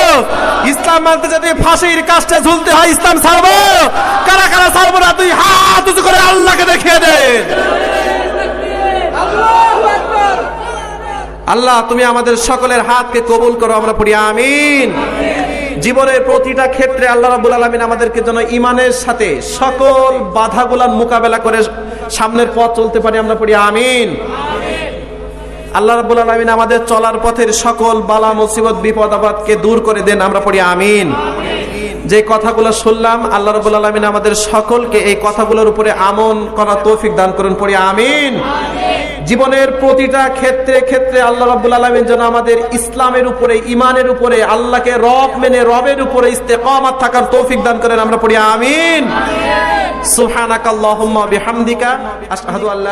ইসলাম মানতে যদি ফাঁসির কাস্টে ঝুলতে হয় ইসলাম ছাড়বো? কারা কারা ছাড়বো না? তুই হাত উঁচু করে আল্লাহকে দেখিয়ে দে। আল্লাহ তুমি আমাদের সকলের হাতকে কবুল করো, আমরা পড়ি আমিন। জীবনের প্রতিটা ক্ষেত্রে আল্লাহ রাব্বুল আলামিন আমাদেরকে যেন ঈমানের সাথে সকল বাধাগুলোর মোকাবেলা করে সামনের পথ চলতে পারি, আমরা পড়ি আমিন। আল্লাহ রাব্বুল আলামিন আমাদের চলার পথের সকল বালা মুসিবত বিপদ আপদকে দূর করে দেন, আমরা পড়ি আমিন। যে কথাগুলো শুনলাম আল্লাহ রাব্বুল আলামিন আমাদের সকলকে এই কথাগুলোর উপরে আমল করার তৌফিক দান করুন, পড়ি আমিন। জীবনের প্রতিটা ক্ষেত্রে ক্ষেত্রে আল্লাহ রাব্বুল আলামিন যেন আমাদের ইসলামের উপরে, ঈমানের উপরে, আল্লাহকে রব মেনে রবের উপরে ইস্তেকামাত থাকার তৌফিক দান করেন, আমরা পড়ি আমিন। সুবহানাকাল্লাহুম্মা বিহামদিকা আশহাদু আল্লা